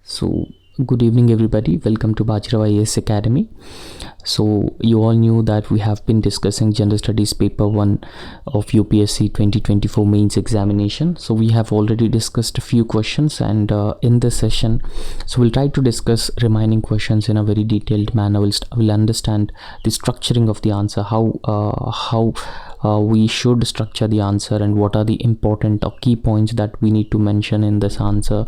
So, good evening, everybody. Welcome to Bajirao IAS Academy. So, you all knew that we have been discussing General Studies Paper 1 of UPSC 2024 Mains Examination. So, we have already discussed a few questions, and in this session, we'll try to discuss remaining questions in a very detailed manner. We'll understand the structuring of the answer, how we should structure the answer, and what are the important or key points that we need to mention in this answer.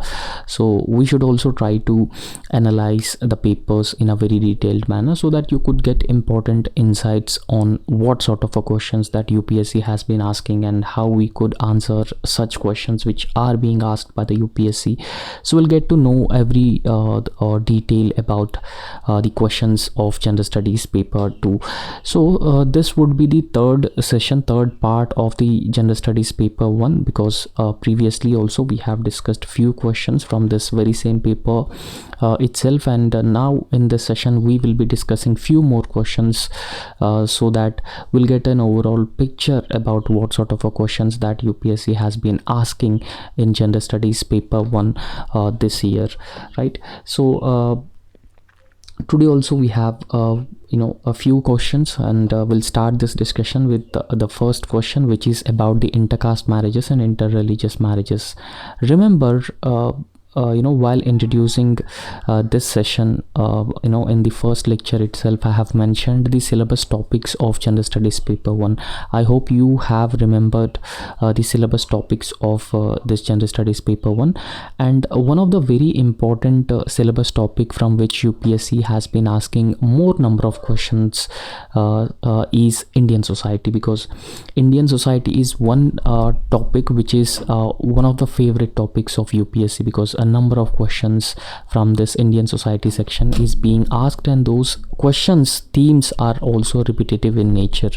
So we should also try to analyze the papers in a very detailed manner so that you could get important insights on what sort of questions that UPSC has been asking and how we could answer such questions which are being asked by the UPSC. So we'll get to know every detail about the questions of General Studies paper 2. So this would be the third part of the General Studies paper 1, because previously also we have discussed few questions from this very same paper itself, and now in this session we will be discussing few more questions so that we'll get an overall picture about what sort of questions that UPSC has been asking in General Studies paper 1 this year, right? So today also we have a few questions, and we'll start this discussion with the first question, which is about the intercaste marriages and interreligious marriages. Remember, while introducing this session, in the first lecture itself I have mentioned the syllabus topics of General Studies paper 1. I hope you have remembered the syllabus topics of this General Studies paper 1, and one of the very important syllabus topic from which UPSC has been asking more number of questions is Indian society, because Indian society is one topic which is one of the favorite topics of UPSC, because a number of questions from this Indian society section is being asked, and those questions themes are also repetitive in nature,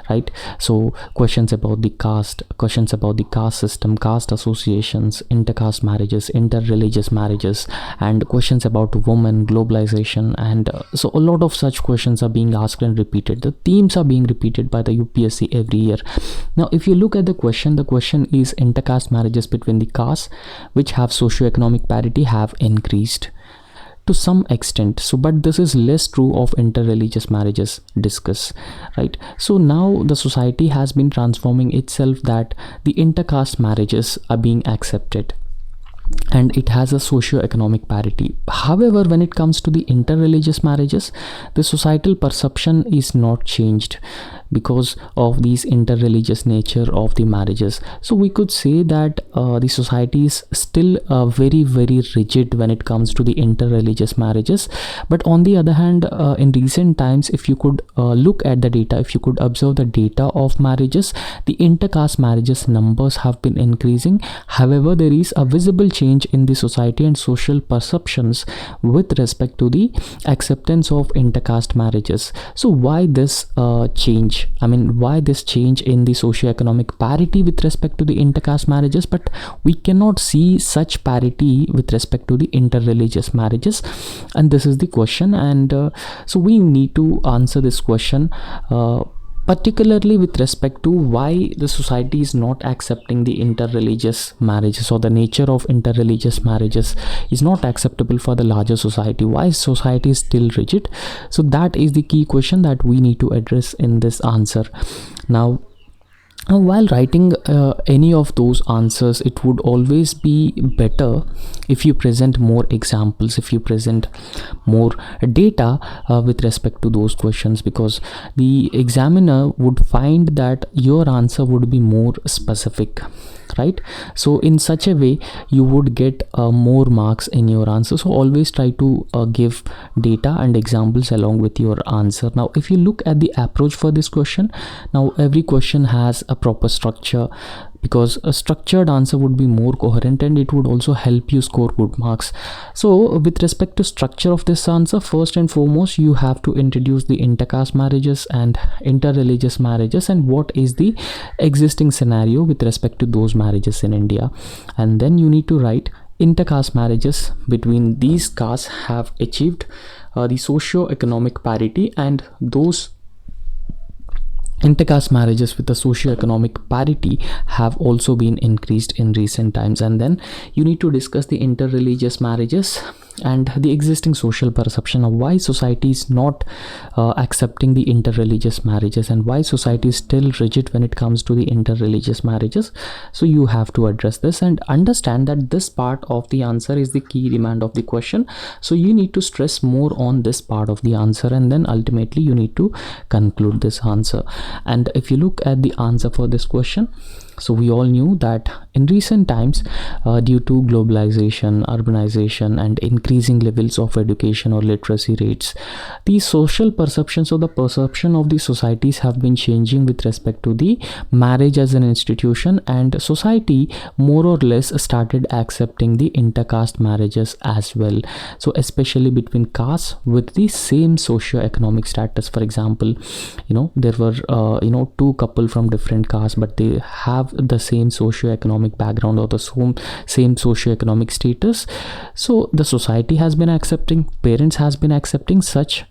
right? So questions about the caste, questions about the caste system, caste associations, intercaste marriages, interreligious marriages, and questions about women, globalization, and so a lot of such questions are being asked and repeated. The themes are being repeated by the UPSC every year. Now if you look at the question is intercaste marriages between the castes which have socio-economic parity have increased to some extent. So but this is less true of interreligious marriages discuss, right? So now the society has been transforming itself, that the intercaste marriages are being accepted and it has a socio-economic parity. However, when it comes to the interreligious marriages, the societal perception is not changed because of these interreligious nature of the marriages. So we could say that the society is still very rigid when it comes to the interreligious marriages. But on the other hand, in recent times, if you could look at the data, if you could observe the data of marriages, the intercaste marriages numbers have been increasing. However, there is a visible change in the society and social perceptions with respect to the acceptance of intercaste marriages. So why this change? I mean, why this change in the socio-economic parity with respect to the intercaste marriages, but we cannot see such parity with respect to the interreligious marriages? And this is the question, and so we need to answer this question, particularly with respect to why the society is not accepting the interreligious marriages, or the nature of interreligious marriages is not acceptable for the larger society. Why society is still rigid? So that is the key question that we need to address in this answer. Now while writing any of those answers, it would always be better if you present more examples, if you present more data with respect to those questions, because the examiner would find that your answer would be more specific, right? So in such a way you would get more marks in your answer. So always try to give data and examples along with your answer. Now if you look at the approach for this question, now every question has a proper structure, because a structured answer would be more coherent and it would also help you score good marks. So with respect to structure of this answer, first and foremost you have to introduce the intercaste marriages and interreligious marriages and what is the existing scenario with respect to those marriages in India, and then you need to write intercaste marriages between these castes have achieved the socio-economic parity, and those intercaste marriages with the socio-economic parity have also been increased in recent times. And then you need to discuss the interreligious marriages and the existing social perception of why society is not accepting the interreligious marriages, and why society is still rigid when it comes to the interreligious marriages. So you have to address this and understand that this part of the answer is the key demand of the question. So you need to stress more on this part of the answer, and then ultimately you need to conclude this answer. And if you look at the answer for this question, so we all knew that in recent times, due to globalization, urbanization, and increasing levels of education or literacy rates, the social perceptions or the perception of the societies have been changing with respect to the marriage as an institution, and society more or less started accepting the intercaste marriages as well. So especially between castes with the same socio-economic status. For example, there were two couple from different castes, but they have the same socio-economic background or the same socio-economic status. So the society has been accepting, parents has been accepting such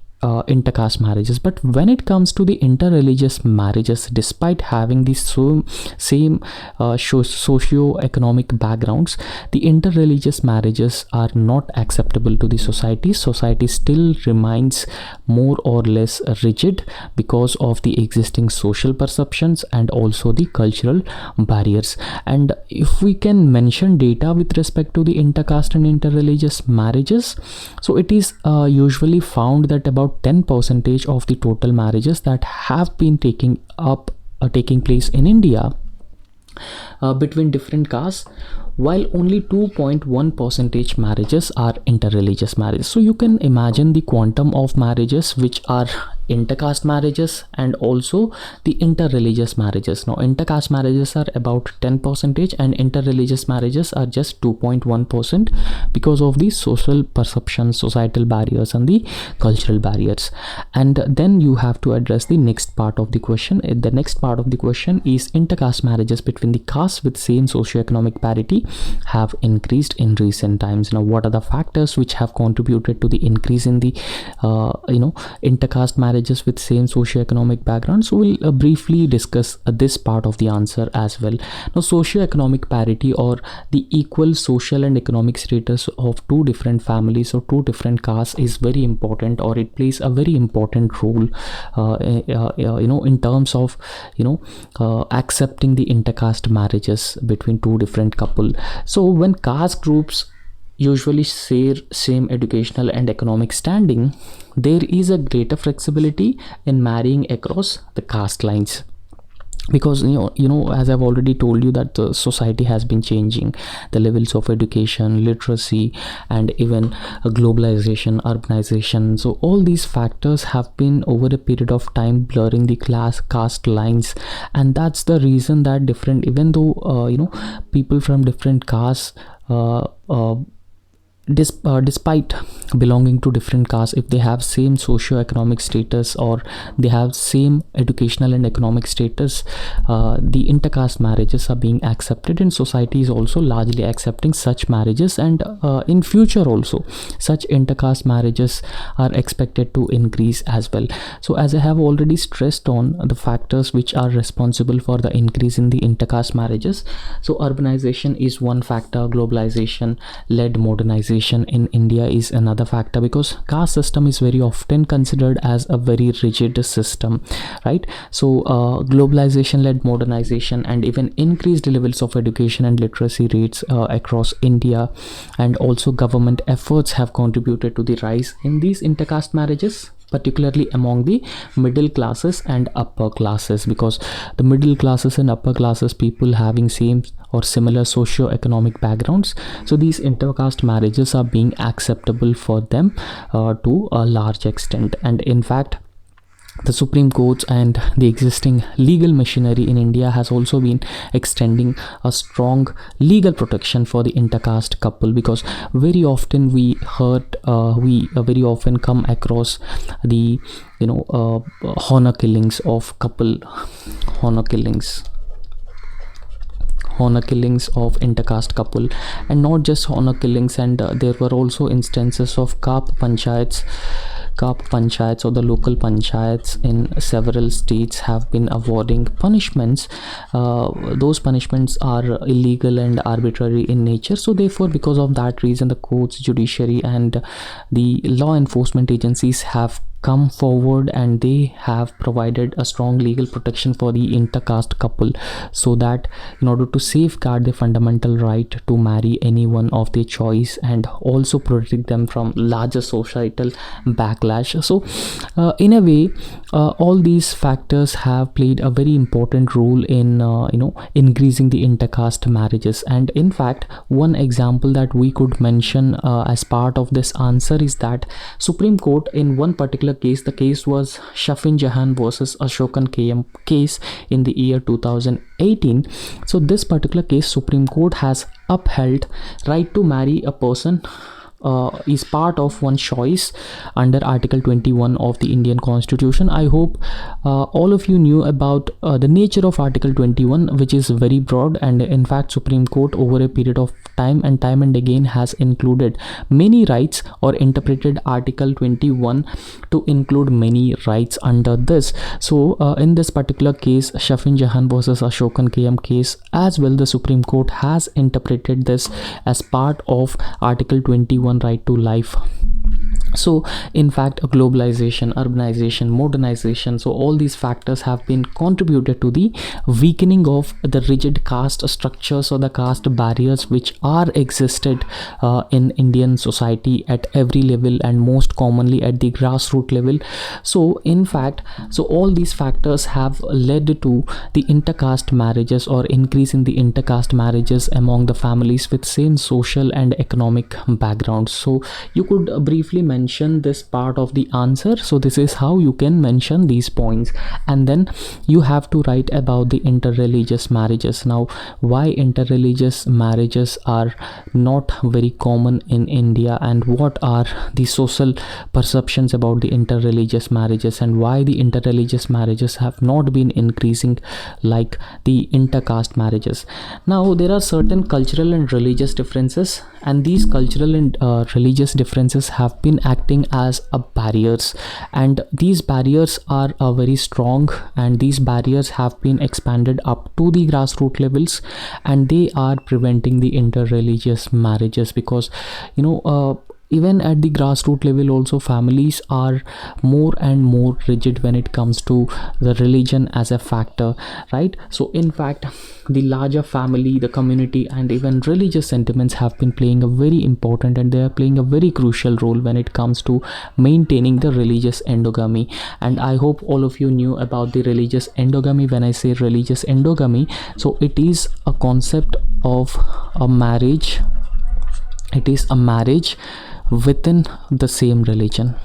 intercaste marriages. But when it comes to the interreligious marriages, despite having the same socio-economic backgrounds, the interreligious marriages are not acceptable to the society. Society still remains more or less rigid because of the existing social perceptions and also the cultural barriers. And if we can mention data with respect to the intercaste and interreligious marriages, so it is usually found that about 10% of the total marriages that have been taking place in India between different castes, while only 2.1% marriages are interreligious marriages. So you can imagine the quantum of marriages which are intercaste marriages and also the interreligious marriages. Now intercaste marriages are about 10% and interreligious marriages are just 2.1% because of the social perceptions, societal barriers, and the cultural barriers. And then you have to address the next part of the question. The next part of the question is intercaste marriages between the castes with same socioeconomic parity have increased in recent times. Now what are the factors which have contributed to the increase in the intercaste marriages with same socioeconomic background? So we'll briefly discuss this part of the answer as well. Now socioeconomic parity, or the equal social and economic status of two different families or two different castes, is very important, or it plays a very important role in terms of accepting the intercaste marriages between two different couple. So when caste groups usually share same educational and economic standing, there is a greater flexibility in marrying across the caste lines, because as I've already told you that the society has been changing, the levels of education, literacy, and even globalization, urbanization. So all these factors have been over a period of time blurring the caste lines, and that's the reason that even though people from different castes despite belonging to different castes, if they have same socio-economic status or they have same educational and economic status, the intercaste marriages are being accepted, and society is also largely accepting such marriages. And in future also such intercaste marriages are expected to increase as well. So as I have already stressed on the factors which are responsible for the increase in the intercaste marriages, so urbanization is one factor, globalization led modernization in India is another factor, because caste system is very often considered as a very rigid system, right? So globalization led modernization and even increased levels of education and literacy rates across India, and also government efforts have contributed to the rise in these intercaste marriages, particularly among the middle classes and upper classes, because the middle classes and upper classes, people having same or similar socio-economic backgrounds, so these intercaste marriages are being acceptable for them to a large extent. And in fact, the Supreme Courts and the existing legal machinery in India has also been extending a strong legal protection for the intercaste couple, because very often we very often come across the honor killings of couple, honor killings of intercaste couple, and not just honor killings, and there were also instances of caste Ka panchayats or the local panchayats in several states have been awarding punishments. Those punishments are illegal and arbitrary in nature. So therefore, because of that reason, the courts, judiciary, and the law enforcement agencies have come forward and they have provided a strong legal protection for the intercaste couple, so that in order to safeguard the fundamental right to marry anyone of their choice and also protect them from larger societal backlash. So in a way, all these factors have played a very important role in increasing the intercaste marriages. And in fact, one example that we could mention as part of this answer is that Supreme Court, in one particular case, the case was Shafin Jahan versus Ashokan KM case in the year 2018. So this particular case, Supreme Court has upheld right to marry a person is part of one's choice under Article 21 of the Indian Constitution. I hope all of you knew about the nature of Article 21, which is very broad, and in fact Supreme Court over a period of time and again has included many rights or interpreted Article 21 to include many rights under this. So in this particular case, Shafin Jahan versus Ashokan KM case as well, the Supreme Court has interpreted this as part of Article 21 right to life. So in fact, globalization, urbanization, modernization, so all these factors have been contributed to the weakening of the rigid caste structures or the caste barriers which are existed in Indian society at every level, and most commonly at the grassroots level. So in fact, so all these factors have led to the intercaste marriages or increase in the intercaste marriages among the families with same social and economic backgrounds. So you could briefly mention this part of the answer. So this is how you can mention these points, and then you have to write about the interreligious marriages. Now, why interreligious marriages are not very common in India, and what are the social perceptions about the interreligious marriages, and why the interreligious marriages have not been increasing like the intercaste marriages. Now, there are certain cultural and religious differences, and these cultural and religious differences have been acting as a barriers, and these barriers are very strong, and these barriers have been expanded up to the grassroots levels, and they are preventing the interreligious marriages because even at the grassroots level also, families are more and more rigid when it comes to the religion as a factor, right? So in fact, the larger family, the community, and even religious sentiments have been playing a very important, and they are playing a very crucial role when it comes to maintaining the religious endogamy. And I hope all of you knew about the religious endogamy. When I say religious endogamy, so it is a concept of a marriage. It is a marriage within the same religion,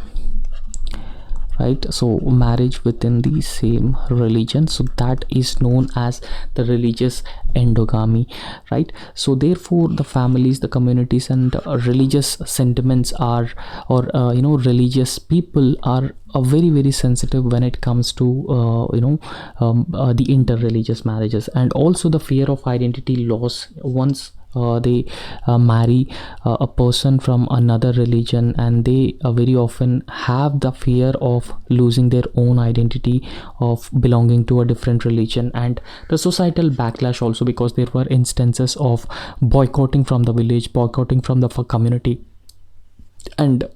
right? So marriage within the same religion, so that is known as the religious endogamy, right? So therefore, the families, the communities, and religious sentiments are, or religious people are very very sensitive when it comes to the interreligious marriages, and also the fear of identity loss once they marry a person from another religion, and they very often have the fear of losing their own identity of belonging to a different religion, and the societal backlash also, because there were instances of boycotting from the village, boycotting from the community, and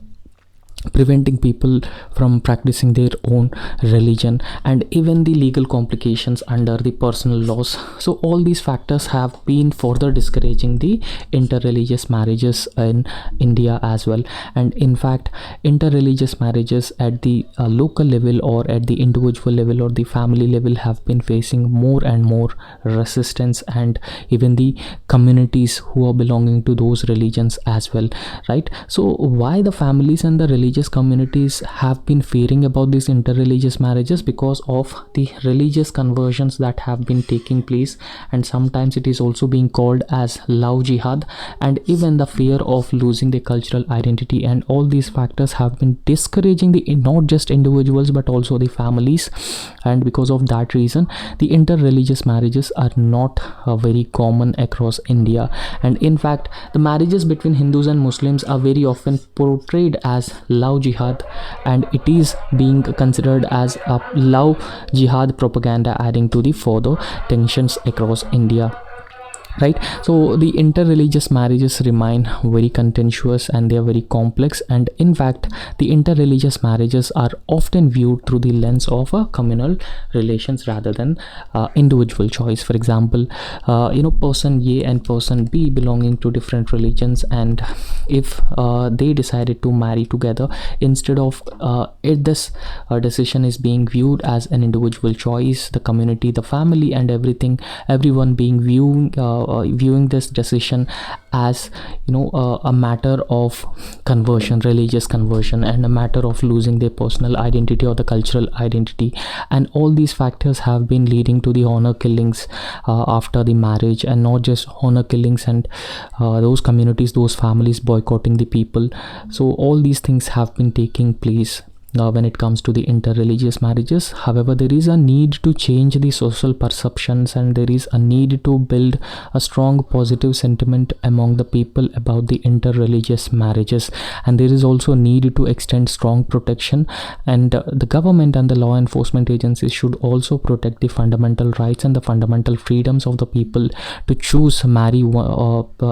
preventing people from practicing their own religion, and even the legal complications under the personal laws. So all these factors have been further discouraging the interreligious marriages in India as well. And in fact, interreligious marriages at the local level or at the individual level or the family level have been facing more and more resistance, and even the communities who are belonging to those religions as well, right? So why the families and the religious communities have been fearing about these interreligious marriages? Because of the religious conversions that have been taking place, and sometimes it is also being called as love jihad, and even the fear of losing the cultural identity, and all these factors have been discouraging the not just individuals but also the families. And because of that reason, the interreligious marriages are not very common across India. And in fact, the marriages between Hindus and Muslims are very often portrayed as love jihad, and it is being considered as a love jihad propaganda, adding to the further tensions across India. Right, so the interreligious marriages remain very contentious and they are very complex, and in fact the interreligious marriages are often viewed through the lens of a communal relations rather than individual choice. For example, person A and person B belonging to different religions, and if they decided to marry together, instead of this decision is being viewed as an individual choice, the community, the family and everyone being viewing this decision as a matter of conversion, religious conversion, and a matter of losing their personal identity or the cultural identity. And all these factors have been leading to the honor killings after the marriage, and not just honor killings, and those communities, those families boycotting the people. So all these things have been taking place when it comes to the interreligious marriages. However, there is a need to change the social perceptions, and there is a need to build a strong positive sentiment among the people about the interreligious marriages, and there is also a need to extend strong protection, and the government and the law enforcement agencies should also protect the fundamental rights and the fundamental freedoms of the people to choose marry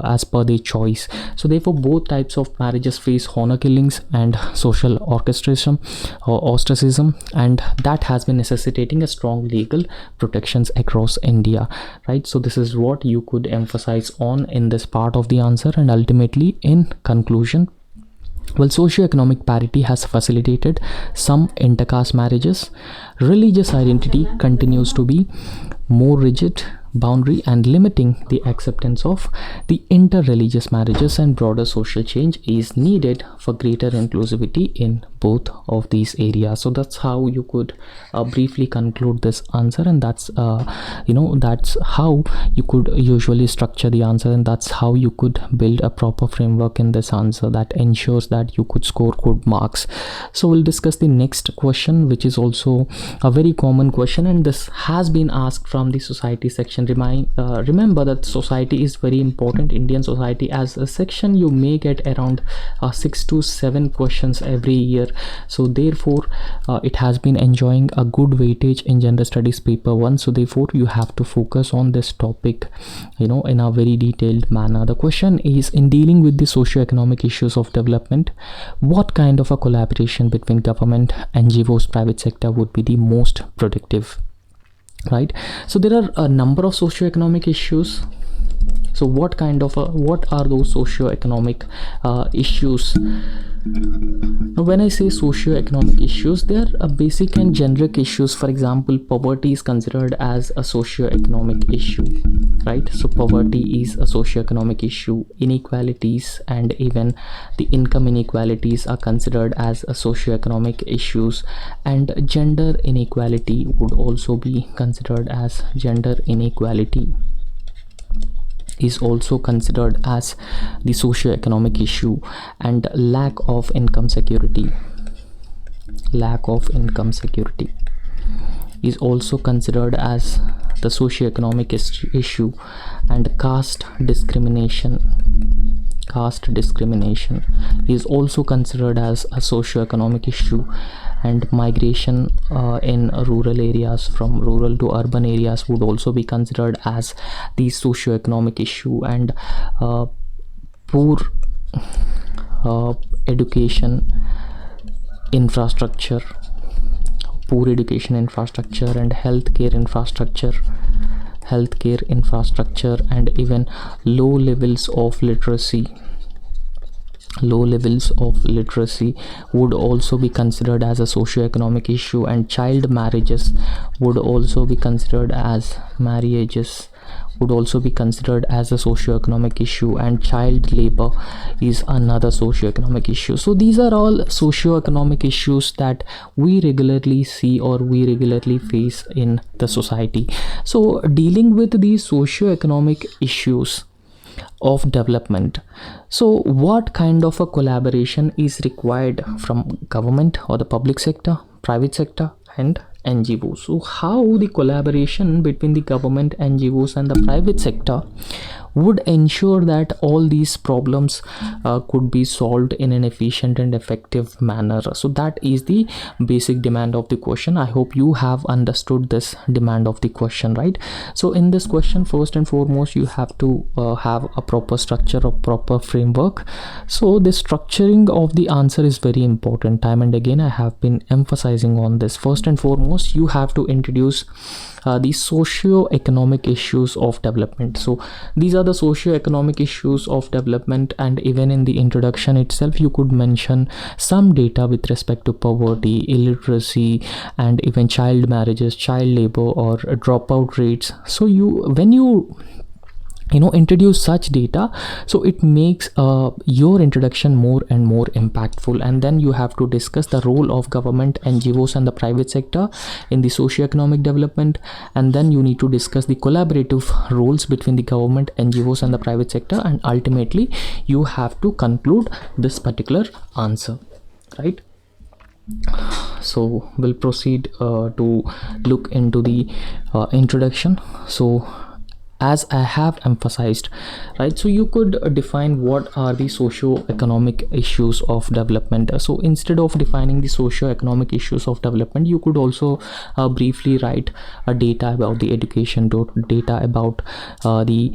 as per their choice. So therefore both types of marriages face honor killings and social orchestration or ostracism, and that has been necessitating a strong legal protections across India. Right, so this is what you could emphasize on in this part of the answer. And ultimately, in conclusion, well, socioeconomic parity has facilitated some intercaste marriages. Religious identity continues to be more rigid boundary and limiting the acceptance of the interreligious marriages, and broader social change is needed for greater inclusivity in both of these areas. So that's how you could briefly conclude this answer, and that's that's how you could usually structure the answer, and that's how you could build a proper framework in this answer that ensures that you could score good marks. So we'll discuss the next question, which is also a very common question, and this has been asked from the society section. Remember that society is very important. Indian society as a section, you may get around 6 to 7 questions every year. So therefore it has been enjoying a good weightage in gender studies paper 1. So therefore you have to focus on this topic in a very detailed manner. The question is, in dealing with the socio-economic issues of development, what kind of a collaboration between government, NGOs, private sector would be the most productive? Right, so there are a number of socio-economic issues. So what are those socio-economic issues? Now when I say socio-economic issues, they are basic and generic issues. For example, poverty is considered as a socio-economic issue, right? So poverty is a socio-economic issue. Inequalities and even the income inequalities are considered as a socio-economic issues, and gender inequality would also be considered as gender inequality is also considered as the socio-economic issue, and lack of income security is also considered as the socio-economic issue, and caste discrimination is also considered as a socio-economic issue, and migration in rural areas from rural to urban areas would also be considered as the socio-economic issue, and poor education infrastructure and healthcare infrastructure and even low levels of literacy would also be considered as a socio-economic issue, and child marriages would also be considered as a socio-economic issue, and child labor is another socio-economic issue. So these are all socio-economic issues that we regularly see or we regularly face in the society. So dealing with these socio-economic issues of development, so what kind of a collaboration is required from government or the public sector, private sector and NGOs? So how the collaboration between the government, NGOs and the private sector would ensure that all these problems could be solved in an efficient and effective manner. So that is the basic demand of the question. I hope you have understood this demand of the question, right? So in this question, first and foremost, you have to have a proper structure, a proper framework. So the structuring of the answer is very important. Time and again I have been emphasizing on this. First and foremost, you have to introduce the socio-economic issues of development. So these are the socio-economic issues of development, and even in the introduction itself you could mention some data with respect to poverty, illiteracy, and even child marriages, child labor, or dropout rates. So when you introduce such data, so it makes your introduction more and more impactful. And then you have to discuss the role of government, NGOs, and the private sector in the socio-economic development. And then you need to discuss the collaborative roles between the government, NGOs, and the private sector. And ultimately you have to conclude this particular answer, right? So we'll proceed to look into the introduction. So as I have emphasized, right, so you could define what are the socio-economic issues of development. So instead of defining the socio-economic issues of development, you could also briefly write data about the education, data about the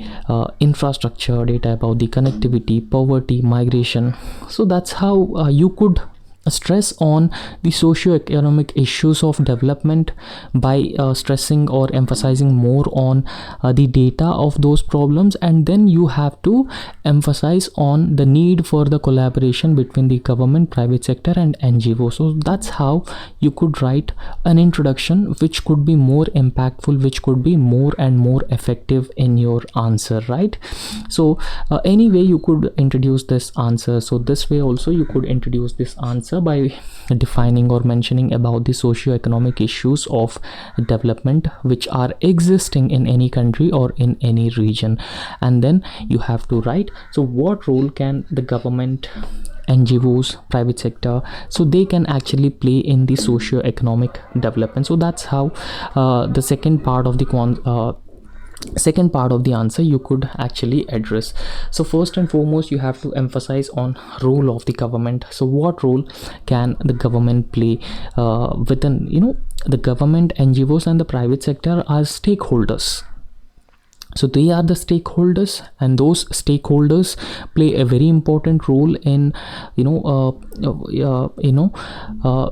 infrastructure, data about the connectivity, poverty, migration. So that's how you could stress on the socio-economic issues of development by stressing or emphasizing more on the data of those problems. And then you have to emphasize on the need for the collaboration between the government, private sector, and NGO. So that's how you could write an introduction which could be more impactful, which could be more and more effective in your answer, right? So anyway, you could introduce this answer. So this way also you could introduce this answer by defining or mentioning about the socio-economic issues of development which are existing in any country or in any region. And then you have to write, so what role can the government, NGOs, private sector, so they can actually play in the socio-economic development. So that's how the second part of the answer you could actually address. So first and foremost, you have to emphasize on role of the government. So what role can the government play within, the government, NGOs, and the private sector are stakeholders. So they are the stakeholders, and those stakeholders play a very important role in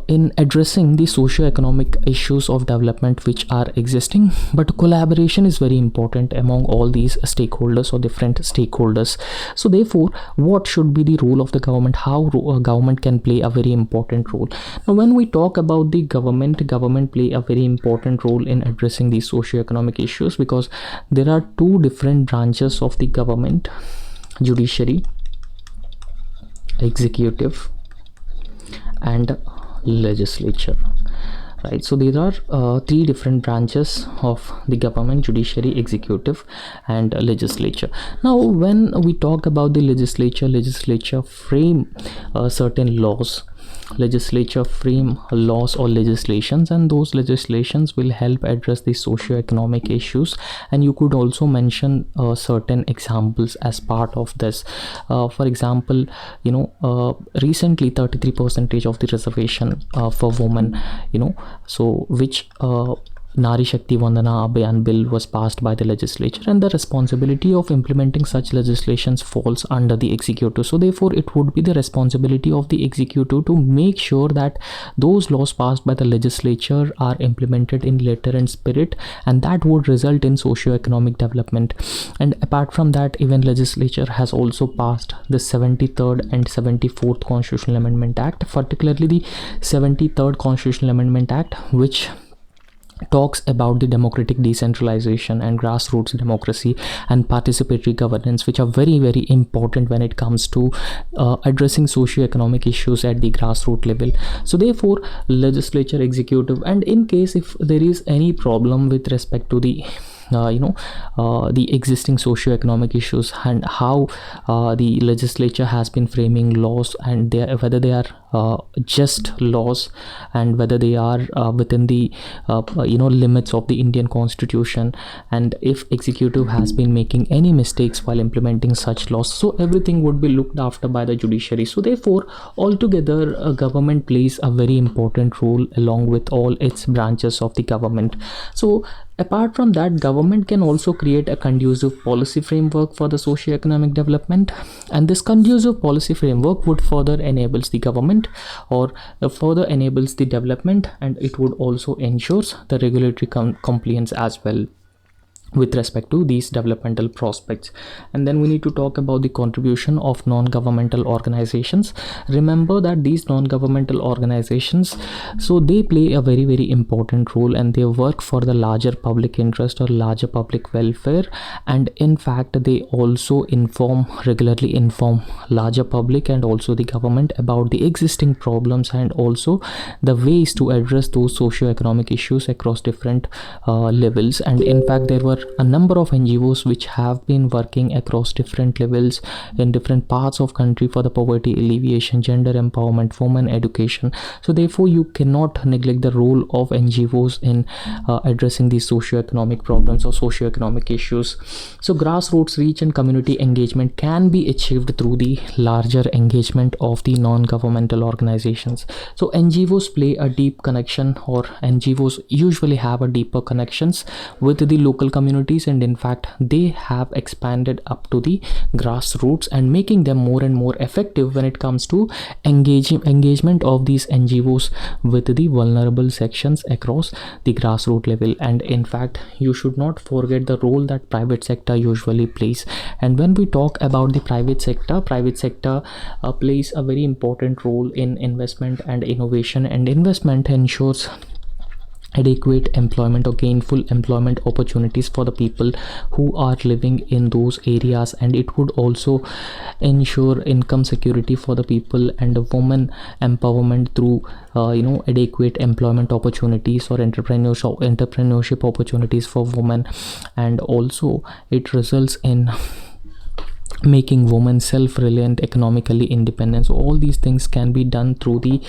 in addressing the socio-economic issues of development which are existing. But collaboration is very important among all these stakeholders or different stakeholders. So therefore, what should be the role of the government? How government can play a very important role? Now when we talk about the government play a very important role in addressing these socio-economic issues, because there are two different branches of the government: judiciary, executive, and legislature, right? So these are three different branches of the government: judiciary, executive, and legislature. Now when we talk about the legislature frame certain laws, legislature frame laws or legislations, and those legislations will help address the socio-economic issues. And you could also mention certain examples as part of this. For example, recently 33% of the reservation for women, so which Nari Shakti Vandana Abhiyan bill was passed by the legislature, and the responsibility of implementing such legislations falls under the executive. So therefore it would be the responsibility of the executive to make sure that those laws passed by the legislature are implemented in letter and spirit, and that would result in socio-economic development. And apart from that, even legislature has also passed the 73rd and 74th Constitutional Amendment Act, particularly the 73rd Constitutional Amendment Act, which talks about the democratic decentralization and grassroots democracy and participatory governance, which are very, very important when it comes to addressing socio-economic issues at the grassroots level. So therefore, legislature, executive, and in case if there is any problem with respect to the the existing socio-economic issues and how the legislature has been framing laws, and whether they are just laws and whether they are within the limits of the Indian constitution, and if executive has been making any mistakes while implementing such laws, so everything would be looked after by the judiciary. So therefore altogether government plays a very important role along with all its branches of the government. So apart from that, government can also create a conducive policy framework for the socio-economic development, and this conducive policy framework would further enables the government or further enables the development, and it would also ensures the regulatory compliance as well with respect to these developmental prospects. And then we need to talk about the contribution of non-governmental organizations. Remember that these non-governmental organizations, so they play a very very important role, and they work for the larger public interest or larger public welfare, and in fact they also regularly inform larger public and also the government about the existing problems and also the ways to address those socio-economic issues across different levels. And in fact there were a number of NGOs which have been working across different levels in different parts of country for the poverty alleviation, gender empowerment, women education. So therefore you cannot neglect the role of NGOs in addressing these socio-economic problems or socio-economic issues. So grassroots reach and community engagement can be achieved through the larger engagement of the non-governmental organizations. So NGOs play a deep connection, or NGOs usually have a deeper connections with the local communities, and in fact they have expanded up to the grassroots and making them more and more effective when it comes to engagement of these NGOs with the vulnerable sections across the grassroots level. And in fact you should not forget the role that private sector usually plays. And when we talk about the private sector plays a very important role in investment and innovation, and investment ensures adequate employment or gainful employment opportunities for the people who are living in those areas, and it would also ensure income security for the people and women empowerment through adequate employment opportunities or entrepreneurship opportunities for women, and also it results in making women self-reliant, economically independent. So all these things can be done through the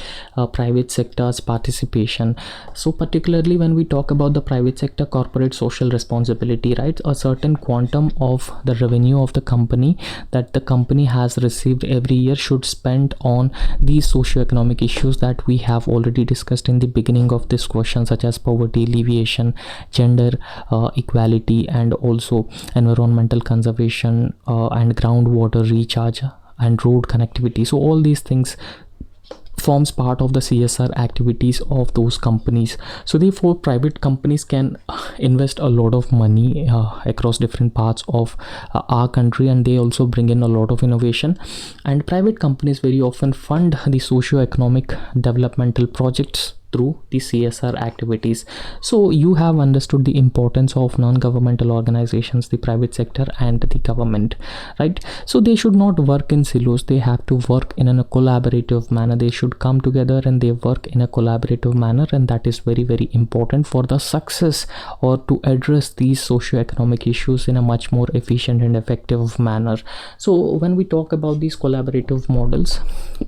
private sector's participation. So particularly when we talk about the private sector corporate social responsibility, right, a certain quantum of the revenue of the company that the company has received every year should spend on these socio-economic issues that we have already discussed in the beginning of this question, such as poverty alleviation, gender equality, and also environmental conservation and groundwater recharge and road connectivity. So all these things forms part of the CSR activities of those companies. So therefore private companies can invest a lot of money across different parts of our country, and they also bring in a lot of innovation. And private companies very often fund the socio-economic developmental projects through the CSR activities. So you have understood the importance of non-governmental organizations, the private sector and the government, right? So they should not work in silos. They have to work in a collaborative manner. They should come together and they work in a collaborative manner, and that is very very important for the success or to address these socio-economic issues in a much more efficient and effective manner. So when we talk about these collaborative models,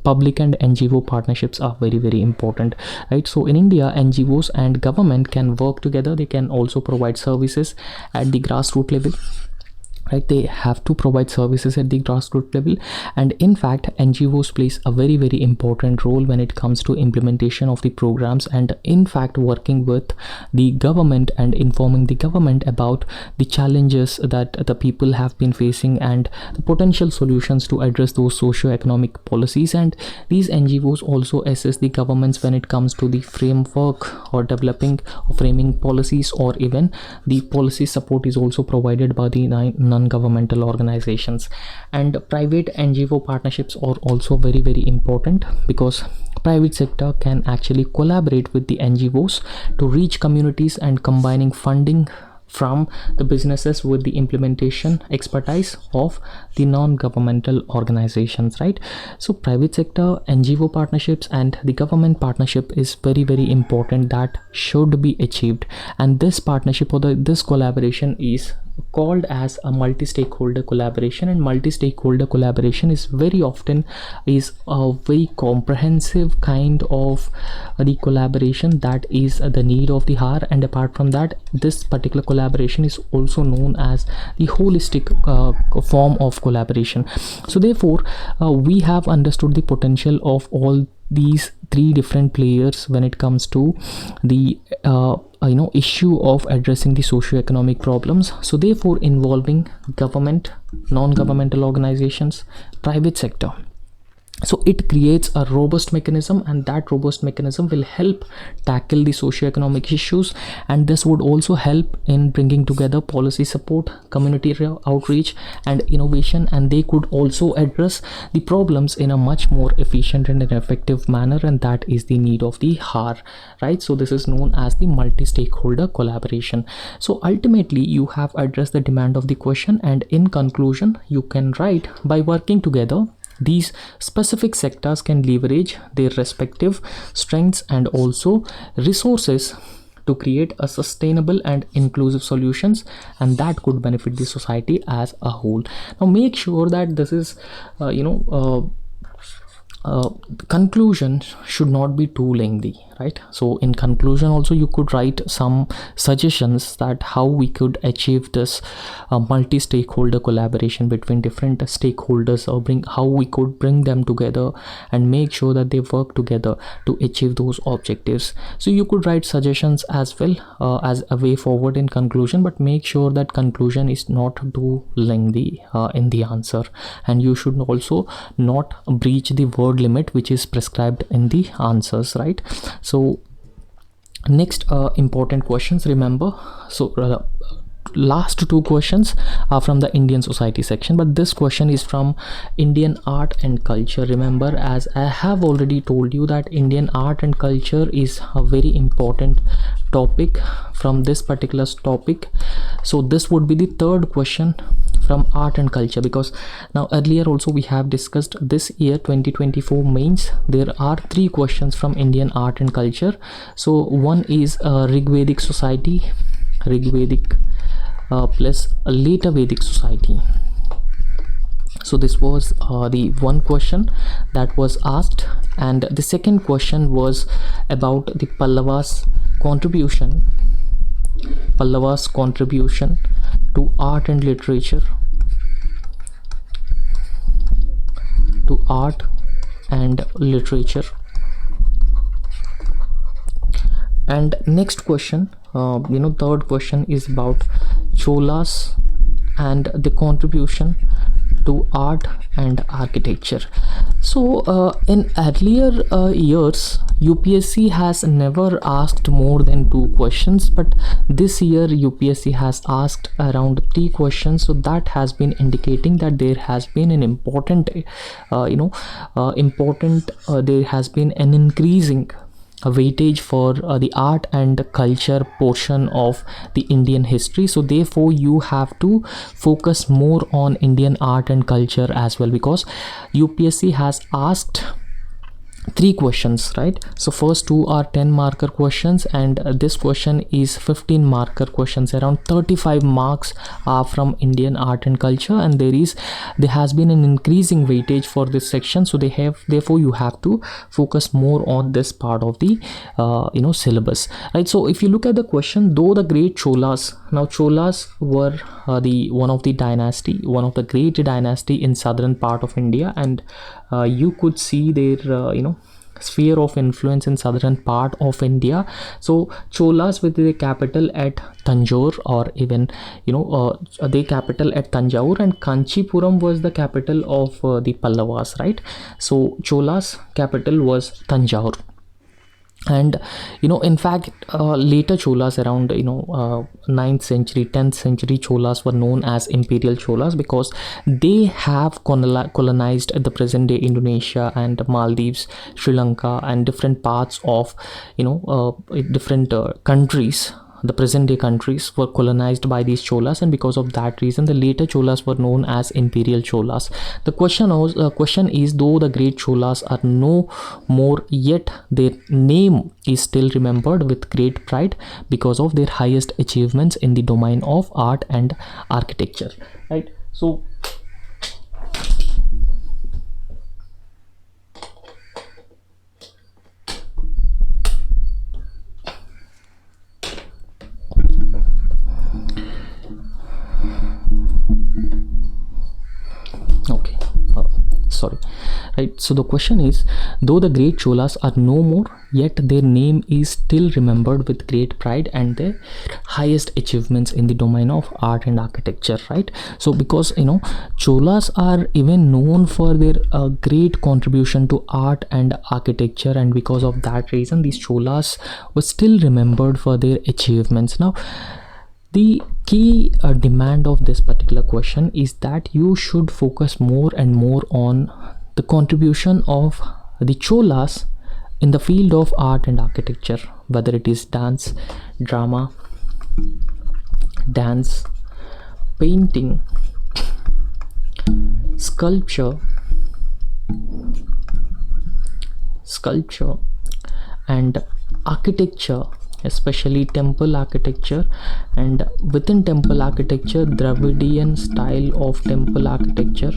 public and NGO partnerships are very very important, right? So in India, NGOs and government can work together. They can also provide services at the grassroots level, right? They have to provide services at the grassroots level, and in fact NGOs plays a very very important role when it comes to implementation of the programs, and in fact working with the government and informing the government about the challenges that the people have been facing and the potential solutions to address those socio-economic policies. And these NGOs also assist the governments when it comes to the framework or developing or framing policies, or even the policy support is also provided by the non-governmental organizations. And private NGO partnerships are also very very important, because private sector can actually collaborate with the NGOs to reach communities, and combining funding from the businesses with the implementation expertise of the non-governmental organizations, right? So private sector, NGO partnerships and the government partnership is very very important, that should be achieved. And this partnership or this collaboration is called as a multi-stakeholder collaboration, and multi-stakeholder collaboration is very often is a very comprehensive kind of the collaboration that is the need of the hour. And apart from that, this particular collaboration is also known as the holistic form of collaboration. So therefore we have understood the potential of all these three different players when it comes to the issue of addressing the socio-economic problems. So therefore involving government, non-governmental organizations, private sector. So it creates a robust mechanism, and that robust mechanism will help tackle the socio-economic issues, and this would also help in bringing together policy support, community outreach and innovation, and they could also address the problems in a much more efficient and an effective manner, and that is the need of the hour, right? So this is known as the multi-stakeholder collaboration. So ultimately you have addressed the demand of the question, and in conclusion you can write, by working together these specific sectors can leverage their respective strengths and also resources to create a sustainable and inclusive solutions, and that could benefit the society as a whole. Now make sure that this is conclusion should not be too lengthy, right? So in conclusion also you could write some suggestions that how we could achieve this multi-stakeholder collaboration between different stakeholders, or how we could bring them together and make sure that they work together to achieve those objectives. So you could write suggestions as well as a way forward in conclusion, but make sure that conclusion is not too lengthy in the answer, and you should also not breach the word limit which is prescribed in the answers, right? So next important questions, remember, so last two questions are from the Indian society section, but this question is from Indian art and culture. Remember, as I have already told you, that Indian art and culture is a very important topic from this particular topic. So this would be the third question from art and culture, because now earlier also we have discussed this year 2024 mains there are three questions from Indian art and culture. So one is Rigvedic society, Rigvedic plus a later Vedic society. So this was the one question that was asked, and the second question was about the Pallavas contribution to art and literature, and next question, third question is about Cholas and the contribution to art and architecture. So in earlier years UPSC has never asked more than 2 questions, but this year UPSC has asked around 3 questions. So that has been indicating that there has been an important there has been an increasing weightage for the art and culture portion of the Indian history. So therefore you have to focus more on Indian art and culture as well, because UPSC has asked 3 questions, right? So first 2 are 10 marker questions, and this question is 15 marker questions. Around 35 marks are from Indian art and culture, and there has been an increasing weightage for this section. So therefore you have to focus more on this part of the syllabus, right? So if you look at the question, though the great Cholas, now Cholas were one of the great dynasty in southern part of India, and you could see their sphere of influence in southern part of India. So Cholas with the capital at Tanjore, or even the capital at Tanjore, and Kanchipuram was the capital of the Pallavas, right? So Cholas capital was Tanjore. And in fact later Cholas, around 9th century 10th century, Cholas were known as imperial Cholas because they have colonized the present day Indonesia and Maldives, Sri Lanka, and different parts of different countries the present day countries were colonized by these Cholas, and because of that reason the later Cholas were known as imperial Cholas. The question is, though the great Cholas are no more, yet their name is still remembered with great pride because of their highest achievements in the domain of art and architecture, right? So okay, sorry, right? So the question is, though the great Cholas are no more, yet their name is still remembered with great pride and their highest achievements in the domain of art and architecture, right? So because Cholas are even known for their great contribution to art and architecture, and because of that reason these Cholas were still remembered for their achievements. Now the key demand of this particular question is that you should focus more and more on the contribution of the Cholas in the field of art and architecture, whether it is dance, drama, dance, painting, sculpture, and architecture, especially temple architecture, and within temple architecture, Dravidian style of temple architecture,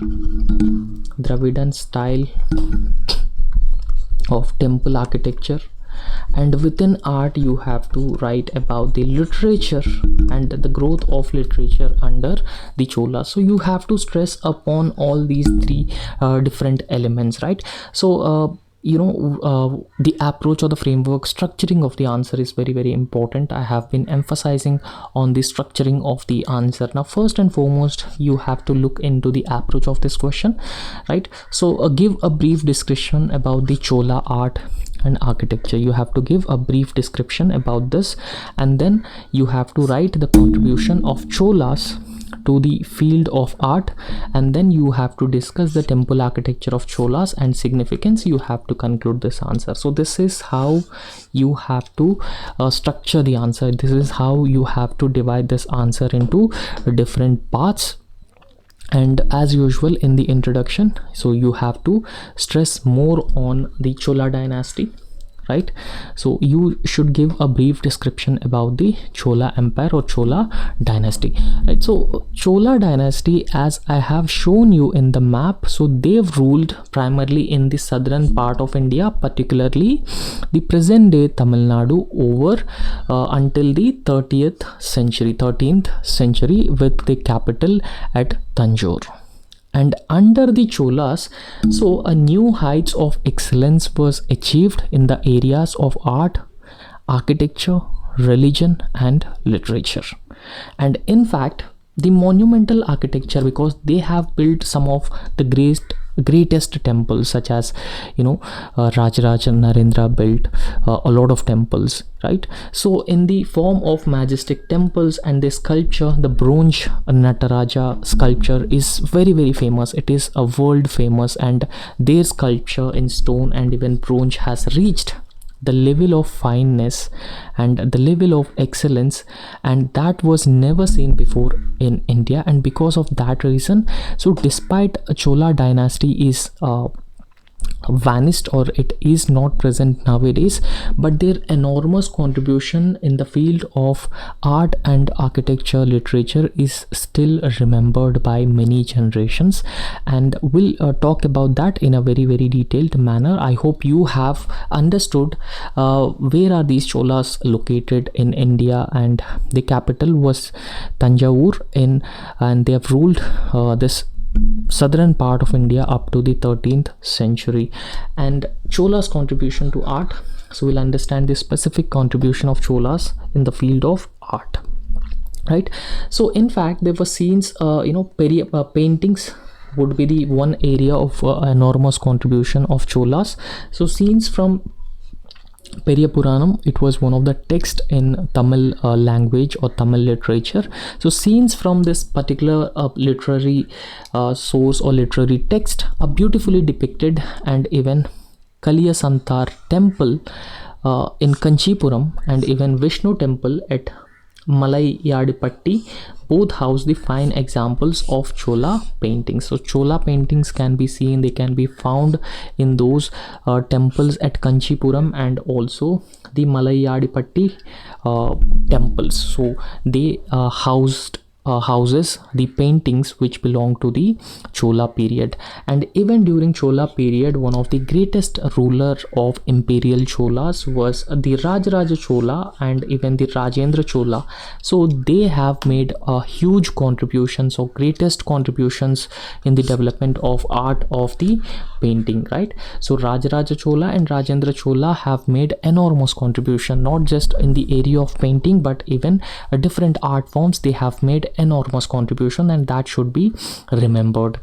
and within art you have to write about the literature and the growth of literature under the Chola. So you have to stress upon all these three different elements, right? So the approach or the framework structuring of the answer is very, very important. I have been emphasizing on the structuring of the answer. Now first and foremost, you have to look into the approach of this question, right? So give a brief description about the Chola art and architecture. You have to give a brief description about this, and then you have to write the contribution of Cholas to the field of art, and then you have to discuss the temple architecture of Cholas and significance. You have to conclude this answer. So this is how you have to structure the answer. This is how you have to divide this answer into different parts. And as usual in the introduction, so you have to stress more on the Chola dynasty, right? So you should give a brief description about the Chola Empire or Chola dynasty, right? So Chola dynasty, as I have shown you in the map, so they've ruled primarily in the southern part of India, particularly the present day Tamil Nadu, over until the 13th century, with the capital at Tanjore. And under the Cholas, so a new heights of excellence was achieved in the areas of art, architecture, religion, and literature. And in fact, the monumental architecture, because they have built some of the greatest temples, such as Rajaraja Narendra built a lot of temples, right? So in the form of majestic temples, and the sculpture, the bronze Nataraja sculpture is very, very famous. It is a world famous, and their sculpture in stone and even bronze has reached the level of fineness and the level of excellence, and that was never seen before in India. And because of that reason, so despite Chola dynasty is vanished, or it is not present nowadays, but their enormous contribution in the field of art and architecture, literature is still remembered by many generations, and we'll talk about that in a very, very detailed manner. I hope you have understood where are these Cholas located in India, and the capital was Tanjore, and they have ruled this southern part of India up to the 13th century. And Chola's contribution to art, so we'll understand the specific contribution of Cholas in the field of art, right? So in fact, there were scenes, paintings would be the one area of enormous contribution of Cholas. So scenes from Periya Puranam, it was one of the text in Tamil language or Tamil literature. So scenes from this particular literary source or literary text are beautifully depicted, and even Kaliya Santhar temple in Kanchipuram, and even Vishnu temple at Malayadipatti both house the fine examples of Chola paintings. So Chola paintings can be seen, they can be found in those temples at Kanchipuram and also the Malayadipatti temples. So they houses the paintings which belong to the Chola period. And even during Chola period, one of the greatest ruler of imperial Cholas was the Rajaraja Chola and even the Rajendra Chola. So they have made a huge contributions or greatest contributions in the development of art of the painting, right? So Rajaraja Chola and Rajendra Chola have made enormous contribution, not just in the area of painting but even different art forms. They have made enormous contribution, and that should be remembered.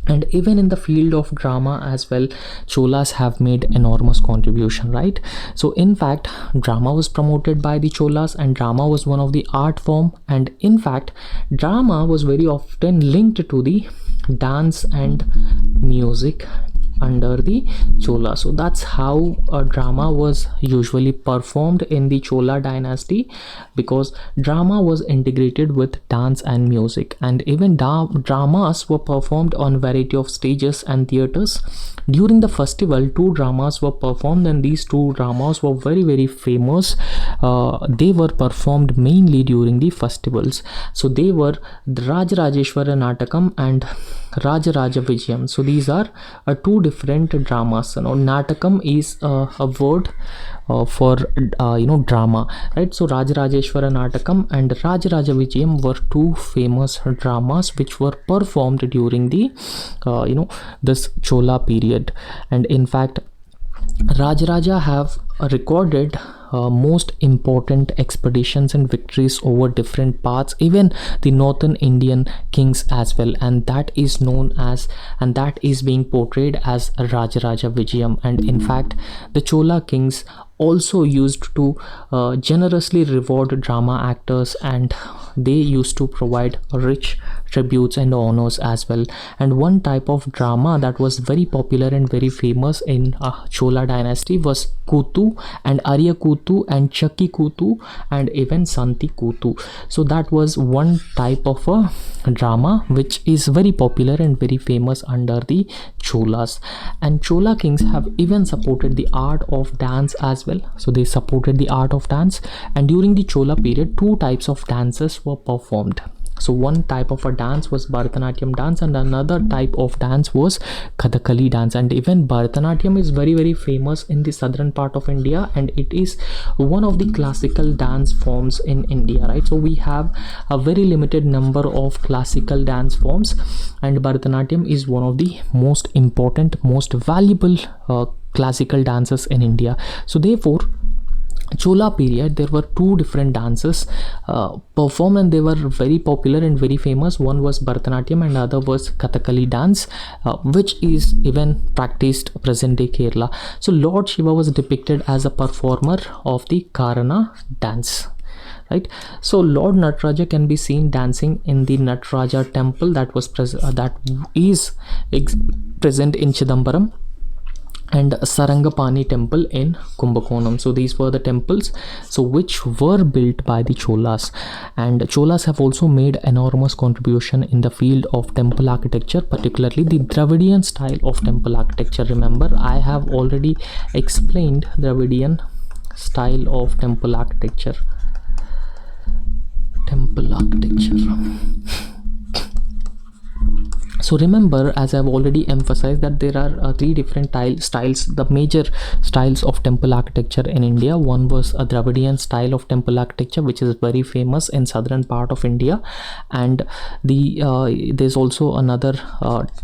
And even in the field of drama as well, Cholas have made enormous contribution, right? So in fact, drama was promoted by the Cholas, and drama was one of the art form, and in fact drama was very often linked to the dance and music under the Chola. So that's how a drama was usually performed in the Chola dynasty, because drama was integrated with dance and music, and even dramas were performed on variety of stages and theaters. During the festival, 2 dramas were performed, and these 2 dramas were very famous. They were performed mainly during the festivals. So they were the Rajarajeshwara Natakam and Rajaraja Vijayam. So these are 2 different dramas. Natakam is a word for drama, right? So Rajarajeshwara Natakam and Rajaraja Vijayam were 2 famous dramas which were performed during the this Chola period. And in fact, Rajaraja have recorded most important expeditions and victories over different parts, even the northern Indian kings as well, and that is known as, and that is being portrayed as Rajaraja Vijayam. And in fact, the Chola kings also used to generously reward drama actors, and they used to provide rich tributes and honors as well. And one type of drama that was very popular and very famous in Chola dynasty was Kutu and Arya Kutu and Chakki Kutu and even Santi Kutu. So that was one type of a drama which is very popular and very famous under the Cholas. And Chola kings have even supported the art of dance as well. So they supported the art of dance, and during the Chola period 2 types of dances were performed. So one type of a dance was Bharatanatyam dance, and another type of dance was Kathakali dance. And even Bharatanatyam is very famous in the southern part of India, and it is one of the classical dance forms in India, right? So we have a very limited number of classical dance forms, and Bharatanatyam is one of the most important, most valuable classical dances in India. So therefore, Chola period, there were 2 different dances performed, and they were very popular and very famous. One was Bharatanatyam and other was Kathakali dance, which is even practiced present day Kerala. So Lord Shiva was depicted as a performer of the Karana dance, right? So Lord Nataraja can be seen dancing in the Nataraja temple that was present in Chidambaram, and Sarangapani temple in Kumbakonam. So these were the temples which were built by the Cholas. And Cholas have also made enormous contribution in the field of temple architecture, particularly the Dravidian style of temple architecture. Remember, I have already explained Dravidian style of temple architecture. So remember, as I've already emphasized, that there are 3 different styles, the major styles of temple architecture in India. One was a Dravidian style of temple architecture, which is very famous in southern part of India, and there's also another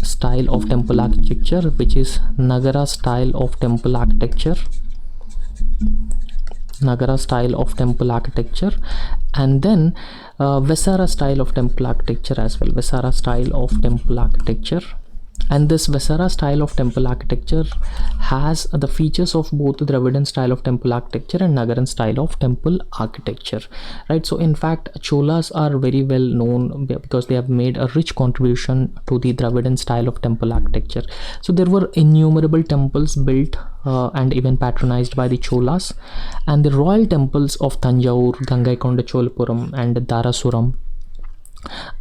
style of temple architecture, which is Nagara style of temple architecture. And then Vesara style of temple architecture as well. And this Vesara style of temple architecture has the features of both the Dravidian style of temple architecture and Nagaran style of temple architecture, right? So in fact, Cholas are very well known because they have made a rich contribution to the Dravidian style of temple architecture. So there were innumerable temples built and even patronized by the Cholas, and the royal temples of Tanjore, Gangaikonda Cholapuram and Darasuram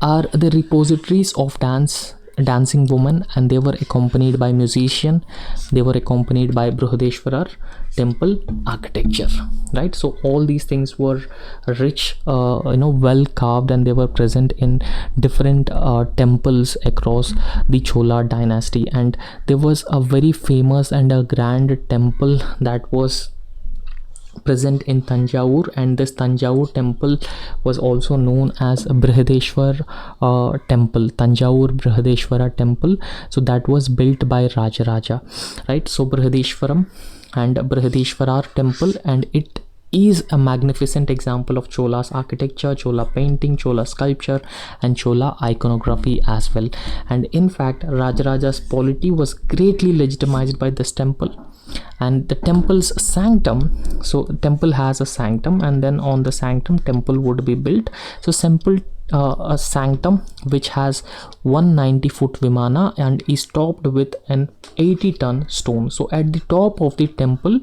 are the repositories of dancing women, and they were accompanied by musician, they were accompanied by Brihadeshwara temple architecture, right? So all these things were rich, well carved, and they were present in different temples across the Chola dynasty. And there was a very famous and a grand temple that was present in Tanjore, and this Tanjore temple was also known as Brihadeshwar temple, Tanjore Brihadeshwara temple. So that was built by Rajaraja, right? So Brihadeshwaram and Brihadeshwarar temple, and it is a magnificent example of Chola's architecture, Chola painting, Chola sculpture and Chola iconography as well. And in fact, Rajaraja's polity was greatly legitimized by this temple. And the temple's sanctum, so temple has a sanctum, and then on the sanctum temple would be built. So simple a sanctum which has 190-foot vimana and is topped with an 80-ton stone. So at the top of the temple,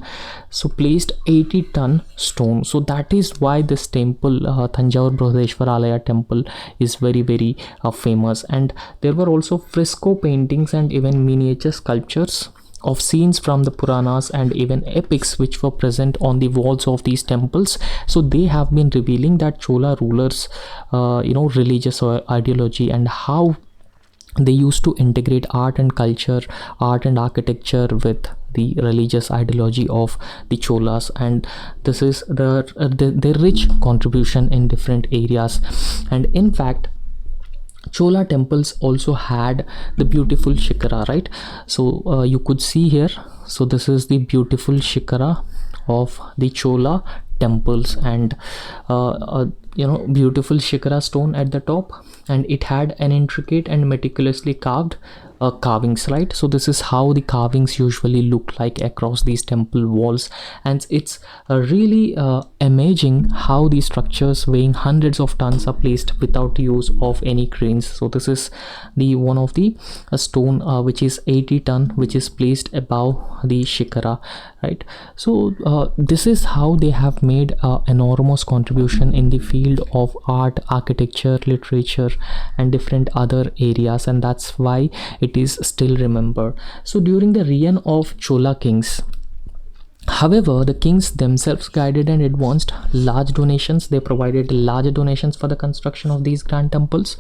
so placed 80-ton stone. So that is why this temple, Tanjore Brihadeshwar Alaya temple, is very famous. And there were also fresco paintings and even miniature sculptures of scenes from the Puranas and even epics which were present on the walls of these temples. So they have been revealing that Chola rulers religious ideology and how they used to integrate art and culture, art and architecture with the religious ideology of the Cholas. And this is their rich contribution in different areas. And in fact, Chola temples also had the beautiful shikara, right? So you could see here, so this is the beautiful shikara of the Chola temples, and beautiful shikara stone at the top, and it had an intricate and meticulously carved carvings, right? So this is how the carvings usually look like across these temple walls. And it's really amazing how these structures weighing hundreds of tons are placed without use of any cranes. So this is the one of the stone which is 80 ton, which is placed above the shikara, right? So this is how they have made enormous contribution in the field of art, architecture, literature and different other areas, and that's why it is still remembered. So during the reign of Chola kings, however, the kings themselves guided and advanced large donations. They provided large donations for the construction of these grand temples.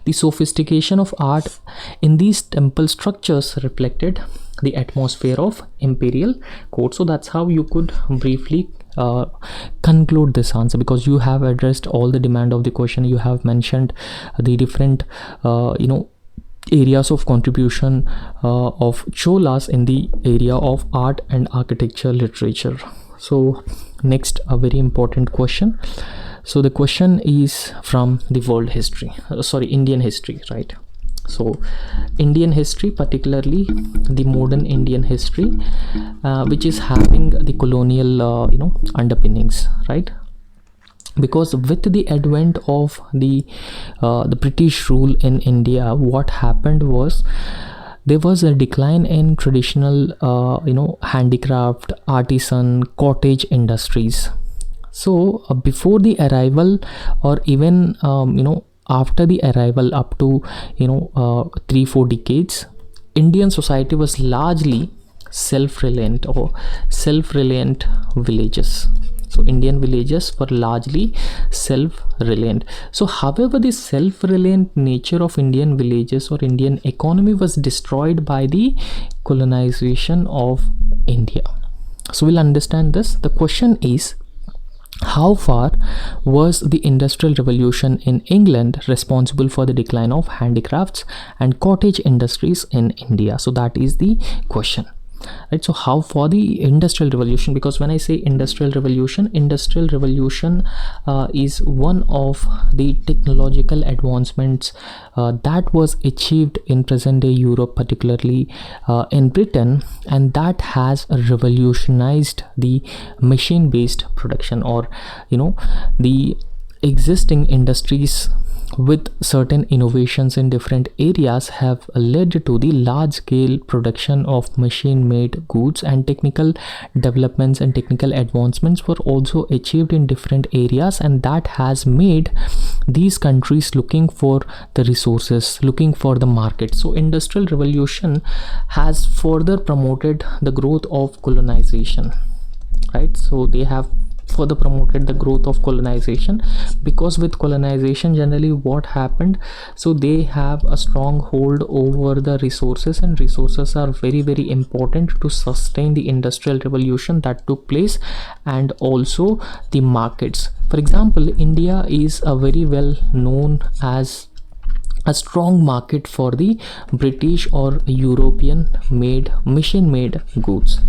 The sophistication of art in these temple structures reflected the atmosphere of imperial court. So that's how you could briefly conclude this answer, because you have addressed all the demand of the question. You have mentioned the different areas of contribution of Cholas in the area of art and architecture, literature. So next, a very important question. So the question is from the world history, Indian history, right? So Indian history, particularly the modern Indian history, which is having the colonial underpinnings, right? Because with the advent of the British rule in India, what happened was there was a decline in traditional handicraft, artisan, cottage industries. So before the arrival, or even after the arrival, up to 3-4 decades, Indian society was largely self-reliant villages. So Indian villages were largely self-reliant. So however, the self-reliant nature of Indian villages or Indian economy was destroyed by the colonization of India. So we'll understand this. The question is, how far was the Industrial Revolution in England responsible for the decline of handicrafts and cottage industries in India? So that is the question. right? So how for the industrial revolution, because when I say industrial revolution is one of the technological advancements that was achieved in present day Europe, particularly in Britain, and that has revolutionized the machine based production, or the existing industries with certain innovations in different areas have led to the large scale production of machine made goods, and technical developments and technical advancements were also achieved in different areas, and that has made these countries looking for the resources, looking for the market. So industrial revolution has further promoted the growth of colonization, right? So they have further promoted the growth of colonization, because with colonization generally what happened, so they have a strong hold over the resources, and resources are very very important to sustain the industrial revolution that took place, and also the markets. For example, India is a very well known as a strong market for the British or European made machine made goods,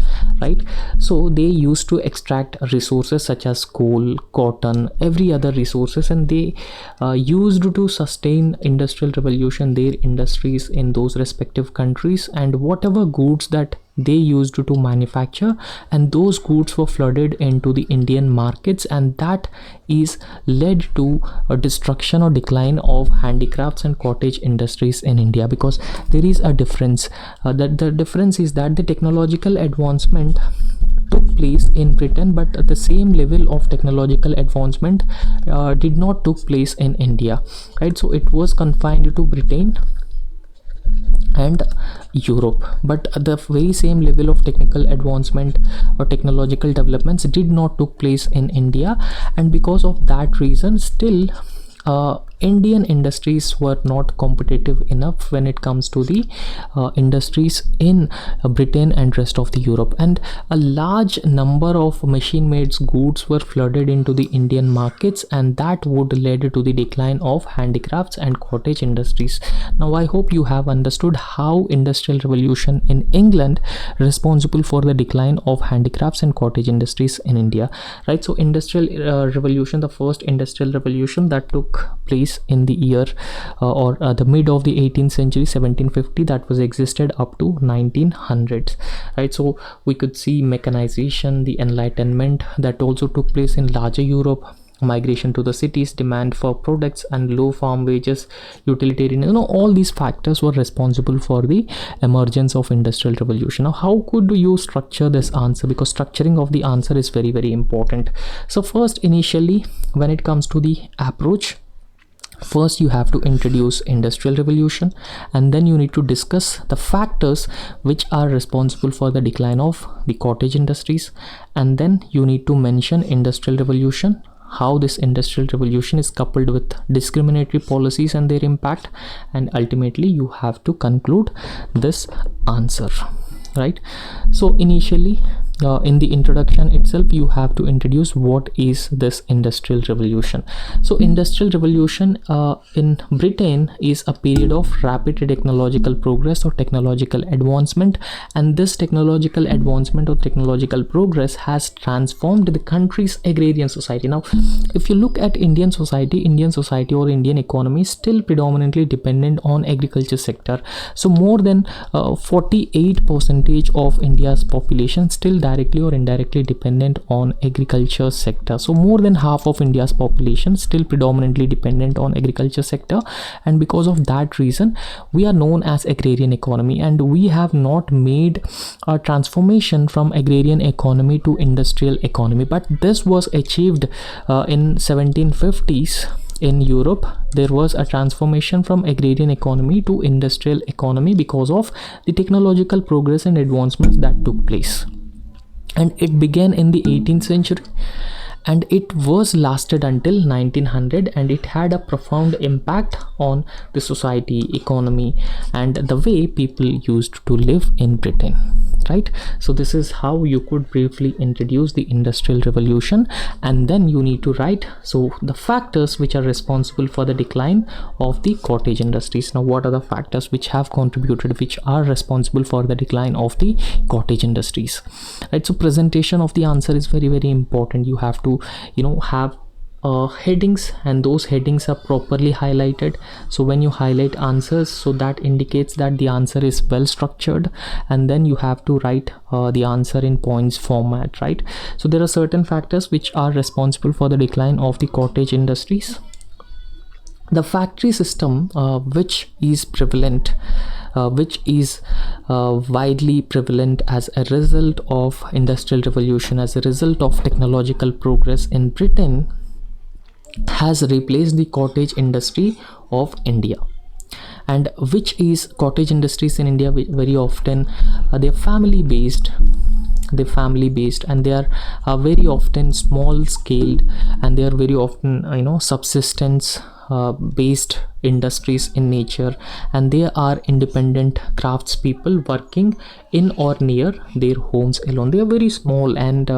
right? So they used to extract resources such as coal, cotton, every other resources, and they used to sustain industrial revolution their industries in those respective countries, and whatever goods that they used to manufacture, and those goods were flooded into the Indian markets, and that is led to a destruction or decline of handicrafts and cottage industries in India, because there is a difference. That the difference is that the technological advancement took place in Britain, but the same level of technological advancement did not took place in India, right? So it was confined to Britain and Europe, but the very same level of technical advancement or technological developments did not took place in India, and because of that reason still Indian industries were not competitive enough when it comes to the industries in Britain and rest of the Europe, and a large number of machine made goods were flooded into the Indian markets, and that would lead to the decline of handicrafts and cottage industries. Now I hope you have understood how industrial revolution in England responsible for the decline of handicrafts and cottage industries in India, right? So industrial revolution, the first industrial revolution that took place in the year or the mid of the 18th century, 1750, that was existed up to 1900s, right? So we could see mechanization, the enlightenment that also took place in larger Europe, migration to the cities, demand for products and low farm wages, utilitarian, all these factors were responsible for the emergence of industrial revolution. Now how could you structure this answer, because structuring of the answer is very very important. So first, initially when it comes to the approach, first you have to introduce industrial revolution, and then you need to discuss the factors which are responsible for the decline of the cottage industries, and then you need to mention industrial revolution, how this industrial revolution is coupled with discriminatory policies and their impact, and ultimately you have to conclude this answer, right? So initially in the introduction itself you have to introduce what is this industrial revolution. So industrial revolution in Britain is a period of rapid technological progress or technological advancement, and this technological advancement or technological progress has transformed the country's agrarian society. Now if you look at Indian society or Indian economy is still predominantly dependent on agriculture sector. So more than 48% of India's population still directly or indirectly dependent on agriculture sector. So more than half of India's population still predominantly dependent on agriculture sector, and because of that reason we are known as agrarian economy, and we have not made a transformation from agrarian economy to industrial economy. But this was achieved in 1750s. In Europe, there was a transformation from agrarian economy to industrial economy because of the technological progress and advancements that took place. And it began in the 18th century, and it was lasted until 1900, and it had a profound impact on the society, economy, and the way people used to live in Britain, right? So this is how you could briefly introduce the industrial revolution. And then you need to write so the factors which are responsible for the decline of the cottage industries. Now what are the factors which have contributed, which are responsible for the decline of the cottage industries, right? So presentation of the answer is very, very important. You have to have headings, and those headings are properly highlighted. So when you highlight answers, so that indicates that the answer is well structured, and then you have to write the answer in points format, right? So there are certain factors which are responsible for the decline of the cottage industries. The factory system which is prevalent, which is widely prevalent as a result of industrial revolution, as a result of technological progress in Britain, has replaced the cottage industry of India. And which is cottage industries in India very often they're family based, and they are very often small scaled, and they are very often subsistence based industries in nature, and they are independent craftspeople working in or near their homes alone. They are very small, and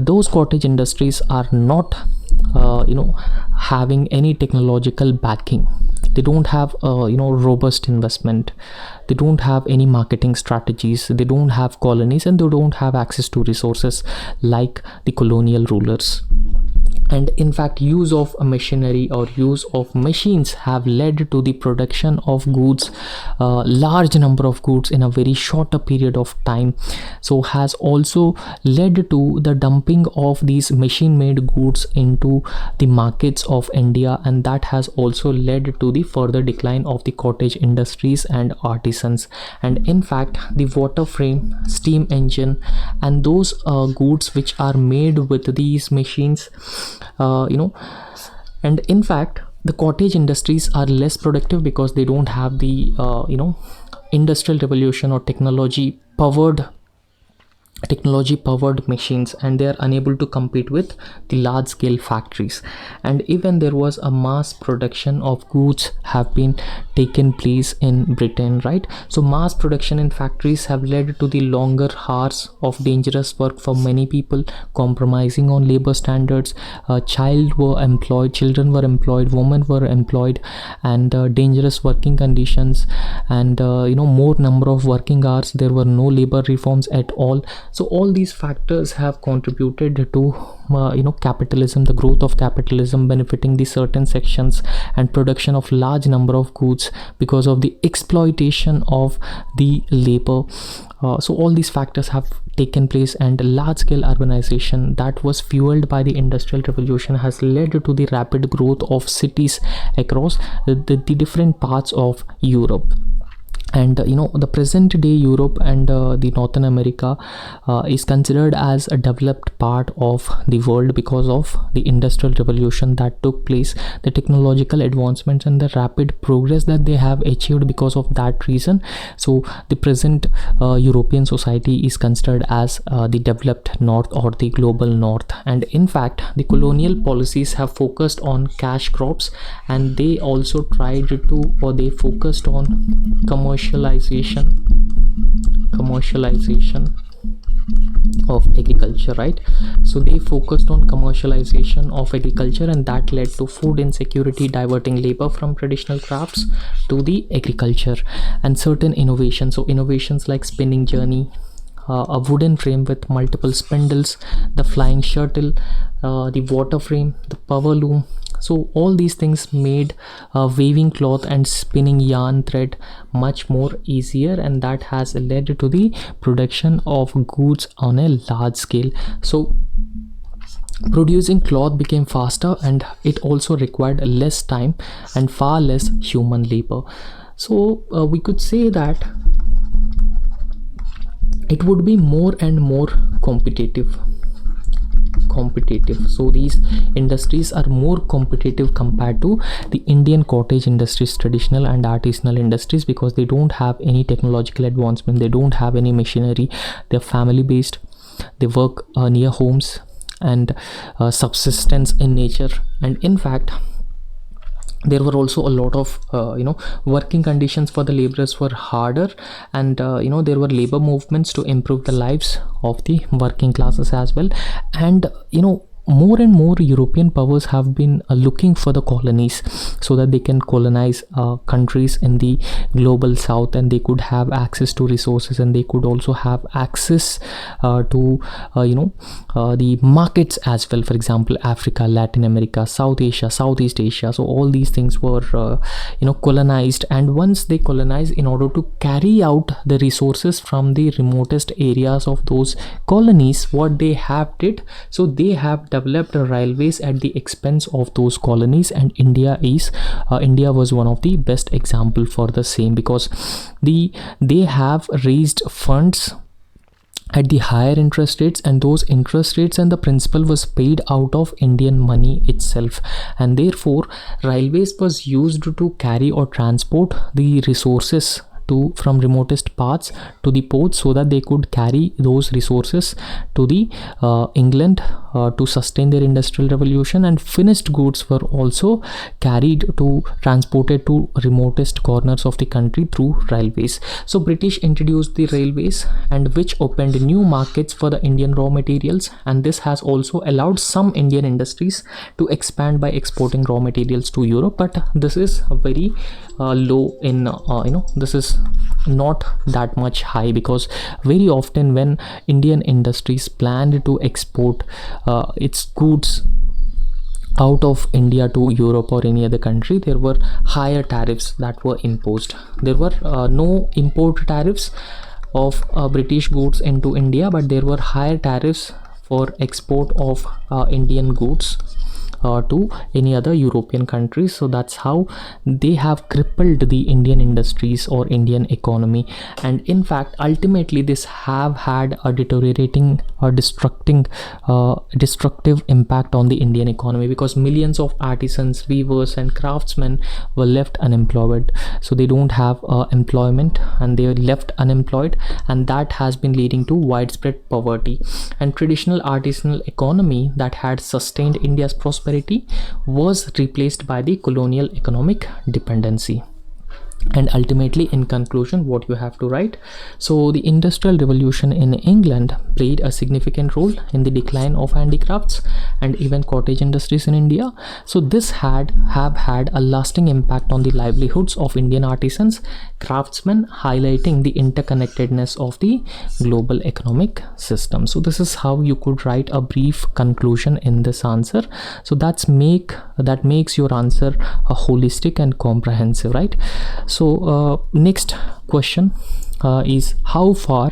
those cottage industries are not having any technological backing. They don't have robust investment, they don't have any marketing strategies, they don't have colonies, and they don't have access to resources like the colonial rulers. And in fact, use of machinery or use of machines have led to the production of goods, large number of goods in a very shorter period of time. So has also led to the dumping of these machine made goods into the markets of India, and that has also led to the further decline of the cottage industries and artisans. And in fact, the water frame, steam engine, and those goods which are made with these machines, and in fact the cottage industries are less productive because they don't have the industrial revolution or technology powered machines, and they are unable to compete with the large scale factories. And even there was a mass production of goods have been taken place in Britain, right? So mass production in factories have led to the longer hours of dangerous work for many people, compromising on labor standards. Children were employed, women were employed, and dangerous working conditions, and more number of working hours. There were no labor reforms at all. So all these factors have contributed to capitalism, the growth of capitalism benefiting the certain sections, and production of large number of goods because of the exploitation of the labor. So all these factors have taken place, and large scale urbanization that was fueled by the industrial revolution has led to the rapid growth of cities across the different parts of Europe. And the present day Europe and the Northern America is considered as a developed part of the world because of the industrial revolution that took place, the technological advancements, and the rapid progress that they have achieved because of that reason. So the present European society is considered as the developed north or the global north. And in fact, the colonial policies have focused on cash crops, and they also tried to, or they focused on commercialization of agriculture, right? So they focused on commercialization of agriculture, and that led to food insecurity, diverting labor from traditional crafts to the agriculture. And certain innovations, so innovations like spinning journey, a wooden frame with multiple spindles, the flying shuttle, the water frame, the power loom. So all these things made weaving cloth and spinning yarn thread much more easier, and that has led to the production of goods on a large scale. So producing cloth became faster, and it also required less time and far less human labor. So we could say that it would be more and more competitive. So these industries are more competitive compared to the Indian cottage industries, traditional and artisanal industries, because they don't have any technological advancement, they don't have any machinery, they're family based, they work near homes, and subsistence in nature. And in fact, there were also a lot of working conditions for the laborers were harder, and there were labor movements to improve the lives of the working classes as well. And more and more European powers have been looking for the colonies so that they can colonize countries in the global south, and they could have access to resources, and they could also have access to the markets as well. For example, Africa, Latin America, South Asia, Southeast Asia. So all these things were colonized, and once they colonized, in order to carry out the resources from the remotest areas of those colonies, what they have did, so they have developed railways at the expense of those colonies. And India was one of the best example for the same, because they have raised funds at the higher interest rates, and those interest rates and the principal was paid out of Indian money itself, and therefore railways was used to carry or transport the resources from remotest parts to the ports, so that they could carry those resources to the England to sustain their industrial revolution. And finished goods were also transported to remotest corners of the country through railways. So British introduced the railways, and which opened new markets for the Indian raw materials, and this has also allowed some Indian industries to expand by exporting raw materials to Europe. But this is very low in this is not that much high, because very often when Indian industries planned to export its goods out of India to Europe or any other country, there were higher tariffs that were imposed. There were no import tariffs of British goods into India, but there were higher tariffs for export of Indian goods to any other European countries. So that's how they have crippled the Indian industries or Indian economy. And in fact, ultimately this have had a deteriorating or destructive impact on the Indian economy, because millions of artisans, weavers and craftsmen were left unemployed. So they don't have employment, and they are left unemployed, and that has been leading to widespread poverty. And traditional artisanal economy that had sustained India's prosperity was replaced by the colonial economic dependency. And ultimately, in conclusion, what you have to write: so the Industrial Revolution in England played a significant role in the decline of handicrafts and even cottage industries in India. So this have had a lasting impact on the livelihoods of Indian artisans, craftsmen, highlighting the interconnectedness of the global economic system. So this is how you could write a brief conclusion in this answer. So that makes your answer holistic and comprehensive, right? So next question is how far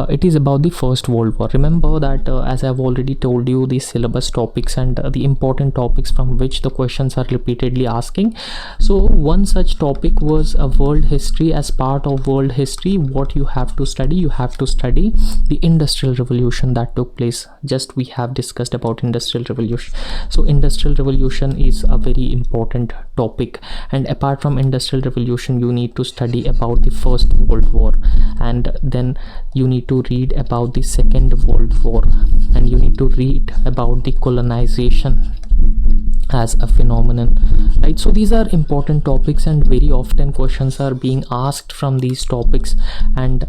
it is about the First World War. Remember that as I've already told you, the syllabus topics and the important topics from which the questions are repeatedly asking. So one such topic was a world history. As part of world history, what you have to study the Industrial Revolution that took place. Just we have discussed about Industrial Revolution. So Industrial Revolution is a very important topic, and apart from Industrial Revolution, you need to study about the First World War, and then you need to read about the Second World War, and you need to read about the colonization as a phenomenon, right? So these are important topics, and very often questions are being asked from these topics. And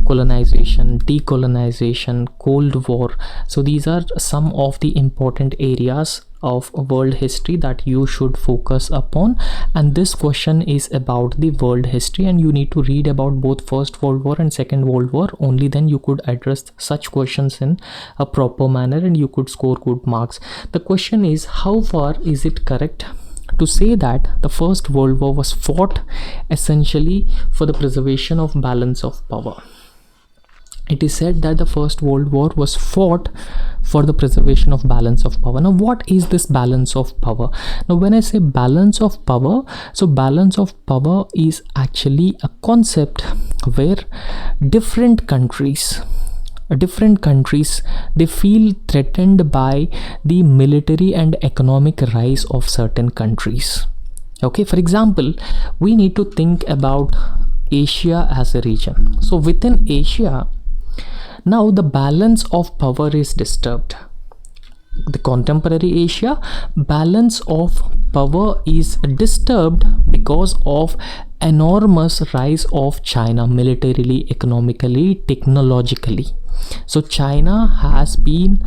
colonization, decolonization, Cold War. So these are some of the important areas of world history that you should focus upon. And this question is about the world history, and you need to read about both First World War and Second World War. Only then you could address such questions in a proper manner, and you could score good marks. The question is, how far is it correct to say that the First World War was fought essentially for the preservation of balance of power? It is said that the First World War was fought for the preservation of balance of power. Now, what is this balance of power? Now, when I say balance of power, so balance of power is actually a concept where different countries they feel threatened by the military and economic rise of certain countries. Okay, for example, we need to think about Asia as a region. So within Asia, now the balance of power is disturbed. the contemporary Asia, balance of power is disturbed because of enormous rise of China militarily, economically, technologically. So China has been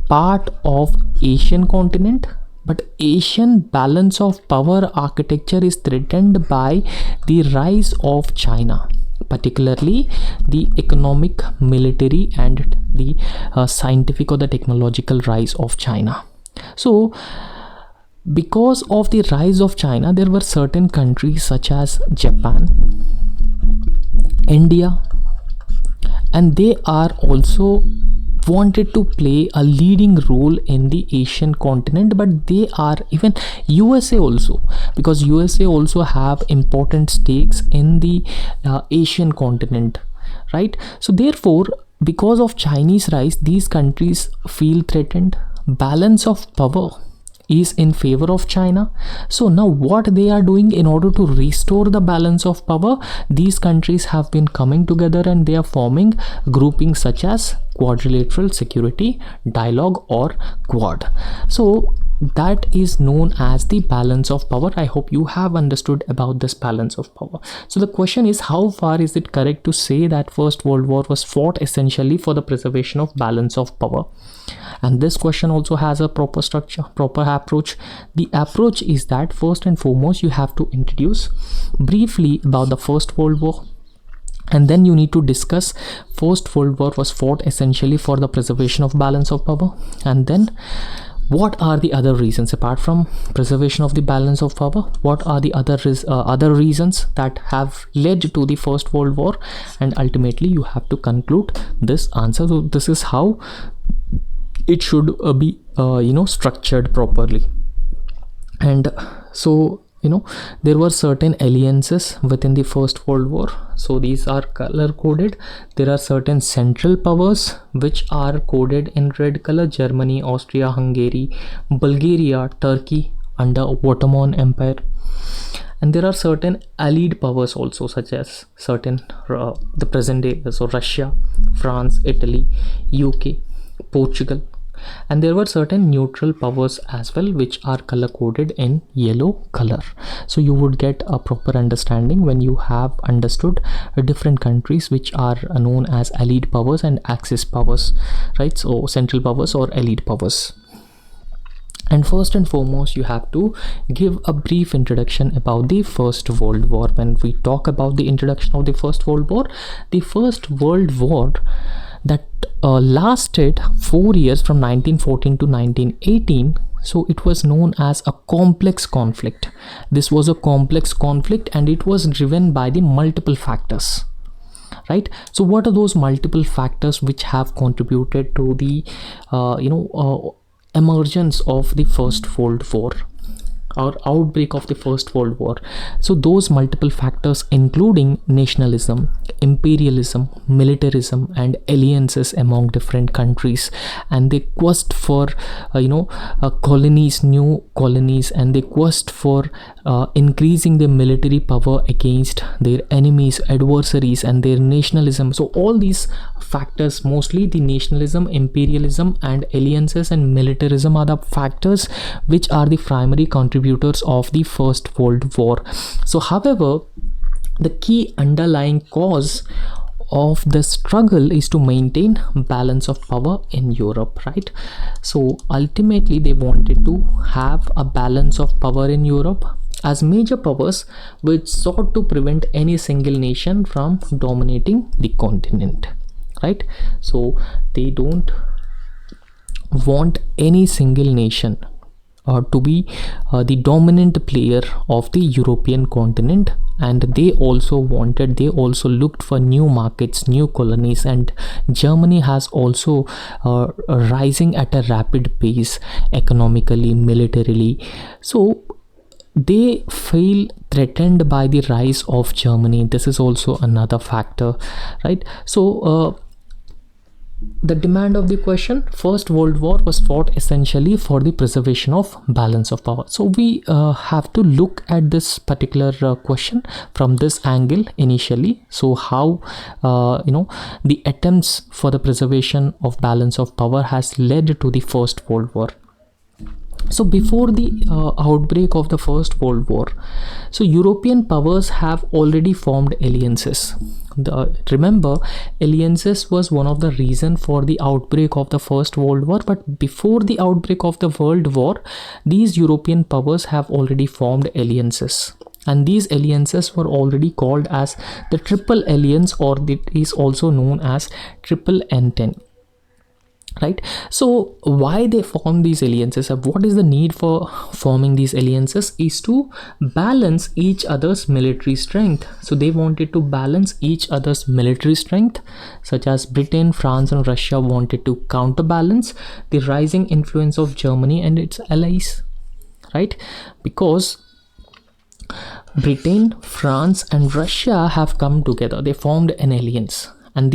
part of Asian continent, but Asian balance of power architecture is threatened by the rise of China, particularly the economic, military, and the scientific or the technological rise of China. So because of the rise of China, there were certain countries such as Japan, India, and they are also wanted to play a leading role in the Asian continent, but they are even USA also, because USA also have important stakes in the Asian continent, right? So therefore, because of Chinese rise, these countries feel threatened. Balance of power is in favor of China. So now what they are doing in order to restore the balance of power, these countries have been coming together and they are forming groupings such as Quadrilateral Security Dialogue or Quad. So that is known as the balance of power. I hope you have understood about this balance of power. So the question is, how far is it correct to say that First World War was fought essentially for the preservation of balance of power? And this question also has a proper structure, proper approach. The approach is that first and foremost you have to introduce briefly about the First World War, and then you need to discuss First World War was fought essentially for the preservation of balance of power, and then what are the other reasons apart from preservation of the balance of power, what are the other reasons that have led to the First World War, and ultimately you have to conclude this answer. So this is how it should be structured properly. And so there were certain alliances within the First World War. So these are color coded. There are certain central powers which are coded in red color: Germany, Austria, Hungary, Bulgaria, Turkey under Ottoman Empire. And there are certain allied powers also, such as certain the present day, so Russia, France, Italy, UK, Portugal. And there were certain neutral powers as well, which are color coded in yellow color. So you would get a proper understanding when you have understood different countries which are known as allied powers and axis powers, right? So central powers or allied powers. And first and foremost, you have to give a brief introduction about the First World War. When we talk about the introduction of the First World War, the First World War that lasted 4 years from 1914 to 1918. So it was known as a complex conflict. This was a complex conflict and it was driven by the multiple factors, right? So what are those multiple factors which have contributed to the emergence of the First World War or outbreak of the First World War? So those multiple factors including nationalism, imperialism, militarism, and alliances among different countries, and the quest for colonies, new colonies, and the quest for increasing their military power against their enemies, adversaries, and their nationalism. So all these factors, mostly the nationalism, imperialism, and alliances and militarism, are the factors which are the primary contributors of the First World War. So however, the key underlying cause of the struggle is to maintain balance of power in Europe, right? So ultimately they wanted to have a balance of power in Europe as major powers which sought to prevent any single nation from dominating the continent, right? So they don't want any single nation to be the dominant player of the European continent, and they also looked for new markets, new colonies, and Germany has also rising at a rapid pace economically, militarily. So they feel threatened by the rise of Germany. This is also another factor, right? So the demand of the question, First World War was fought essentially for the preservation of balance of power. So we have to look at this particular question from this angle initially. So how the attempts for the preservation of balance of power has led to the First World War. So before the outbreak of the First World War, so European powers have already formed alliances. Remember, alliances was one of the reason for the outbreak of the First World War, but before the outbreak of the World War, these European powers have already formed alliances. And these alliances were already called as the Triple Alliance, or it is also known as Triple Entente. Right, so why they form these alliances, what is the need for forming these alliances, is to balance each other's military strength. So they wanted to balance each other's military strength, such as Britain, France and Russia wanted to counterbalance the rising influence of Germany and its allies, right? Because Britain, France and Russia have come together, they formed an alliance, and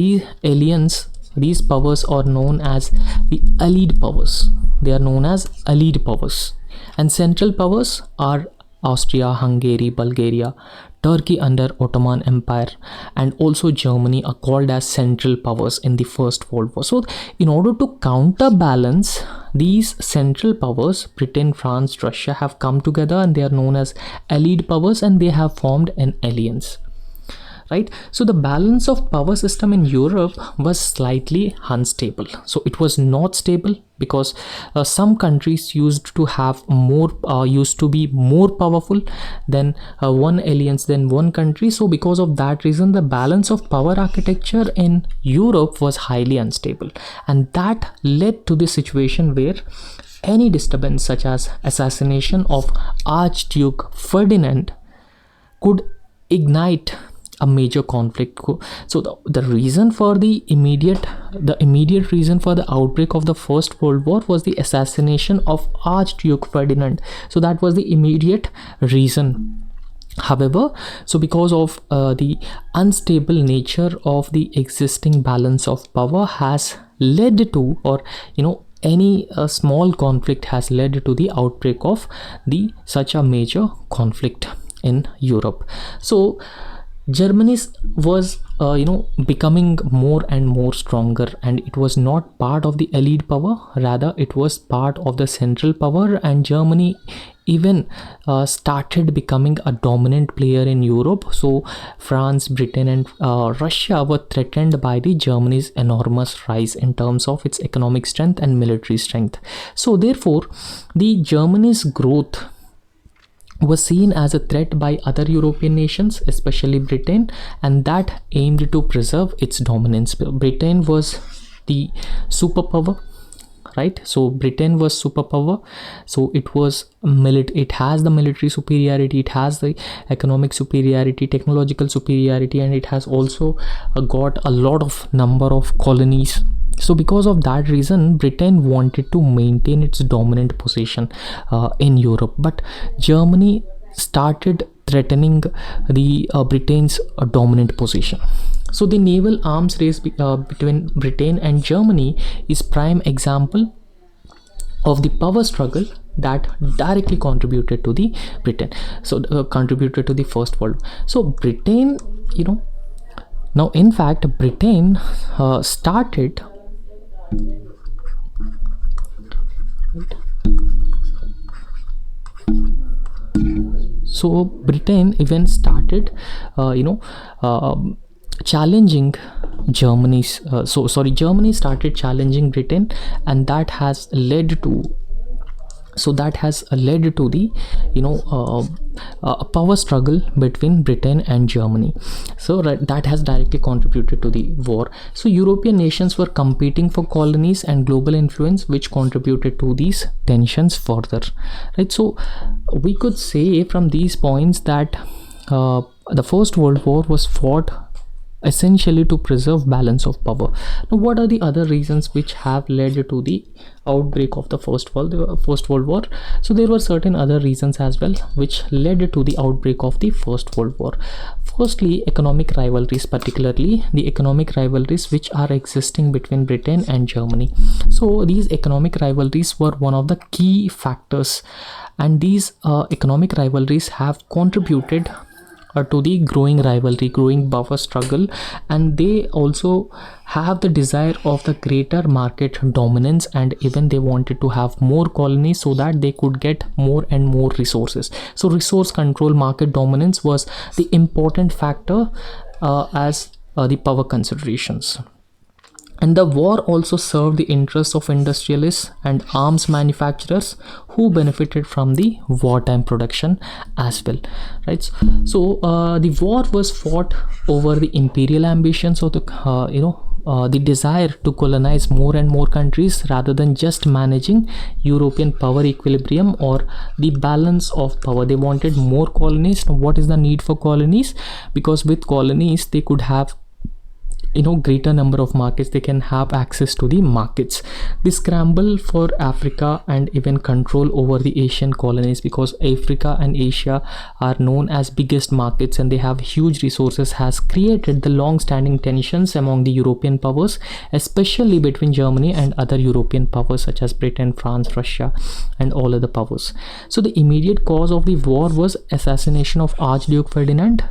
these powers are known as the allied powers. They are known as allied powers. And central powers are Austria, Hungary, Bulgaria, Turkey under Ottoman Empire, and also Germany are called as central powers in the First World War. So in order to counterbalance these central powers, Britain, France, Russia have come together and they are known as allied powers, and they have formed an alliance. Right, so the balance of power system in Europe was slightly unstable. So it was not stable because some countries used to be more powerful than one alliance than one country. So because of that reason, the balance of power architecture in Europe was highly unstable, and that led to the situation where any disturbance such as assassination of Archduke Ferdinand could ignite a major conflict. So the reason for the immediate reason for the outbreak of the First World War was the assassination of Archduke Ferdinand. So that was the immediate reason. However, so because of the unstable nature of the existing balance of power has led to, or any small conflict has led to the outbreak of such a major conflict in Europe. So Germany was becoming more and more stronger, and it was not part of the allied power, rather it was part of the central power, and Germany even started becoming a dominant player in Europe. So France, Britain and Russia were threatened by the Germany's enormous rise in terms of its economic strength and military strength. So therefore the Germany's growth was seen as a threat by other European nations, especially Britain, and that aimed to preserve its dominance. Britain was the superpower, right? So Britain was superpower, so it has the military superiority, it has the economic superiority, technological superiority, and it has also got a lot of number of colonies. So because of that reason, Britain wanted to maintain its dominant position in Europe, but Germany started threatening the Britain's dominant position. So the naval arms race between Britain and Germany is prime example of the power struggle that directly contributed to the Britain. So contributed to the First World War. So Britain, now in fact Britain started. So Britain even started challenging Germany's Germany started challenging Britain, and that has led to the a power struggle between Britain and Germany. So that has directly contributed to the war. So European nations were competing for colonies and global influence, which contributed to these tensions further, right? So we could say from these points that the First World War was fought essentially to preserve balance of power. Now, what are the other reasons which have led to the outbreak of the First World War? So there were certain other reasons as well which led to the outbreak of the First World War. Firstly, economic rivalries, particularly the economic rivalries which are existing between Britain and Germany. So these economic rivalries were one of the key factors, and these economic rivalries have contributed to the growing rivalry, growing power struggle, and they also have the desire of the greater market dominance, and even they wanted to have more colonies so that they could get more and more resources. So resource control, market dominance was the important factor as the power considerations. And the war also served the interests of industrialists and arms manufacturers who benefited from the wartime production as well, right? So the war was fought over the imperial ambitions of the the desire to colonize more and more countries rather than just managing European power equilibrium or the balance of power. They wanted more colonies. Now, what is the need for colonies? Because with colonies they could have greater number of markets, they can have access to the markets. The scramble for Africa and even control over the Asian colonies, because Africa and Asia are known as biggest markets and they have huge resources, has created the long-standing tensions among the European powers, especially between Germany and other European powers such as Britain, France, Russia, and all other powers. So the immediate cause of the war was assassination of Archduke Ferdinand.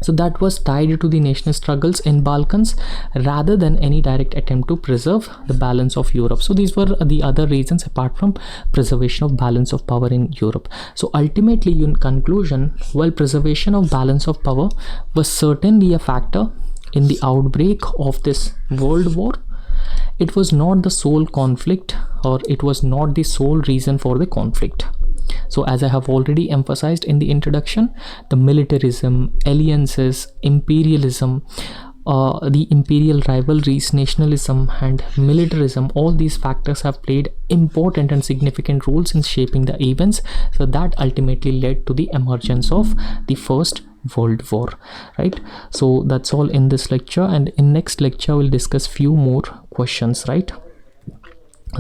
So that was tied to the national struggles in Balkans rather than any direct attempt to preserve the balance of Europe. So these were the other reasons apart from preservation of balance of power in Europe. So ultimately, in conclusion, while preservation of balance of power was certainly a factor in the outbreak of this world war, it was not the sole conflict, or it was not the sole reason for the conflict. So as I have already emphasized in the introduction, the militarism, alliances, imperialism, the imperial rivalries, nationalism, and militarism, all these factors have played important and significant roles in shaping the events. So that ultimately led to the emergence of the First World War, right? So that's all in this lecture, and in next lecture we'll discuss few more questions, right?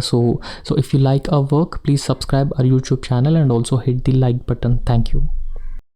So if you like our work, please subscribe our YouTube channel and also hit the like button. Thank you.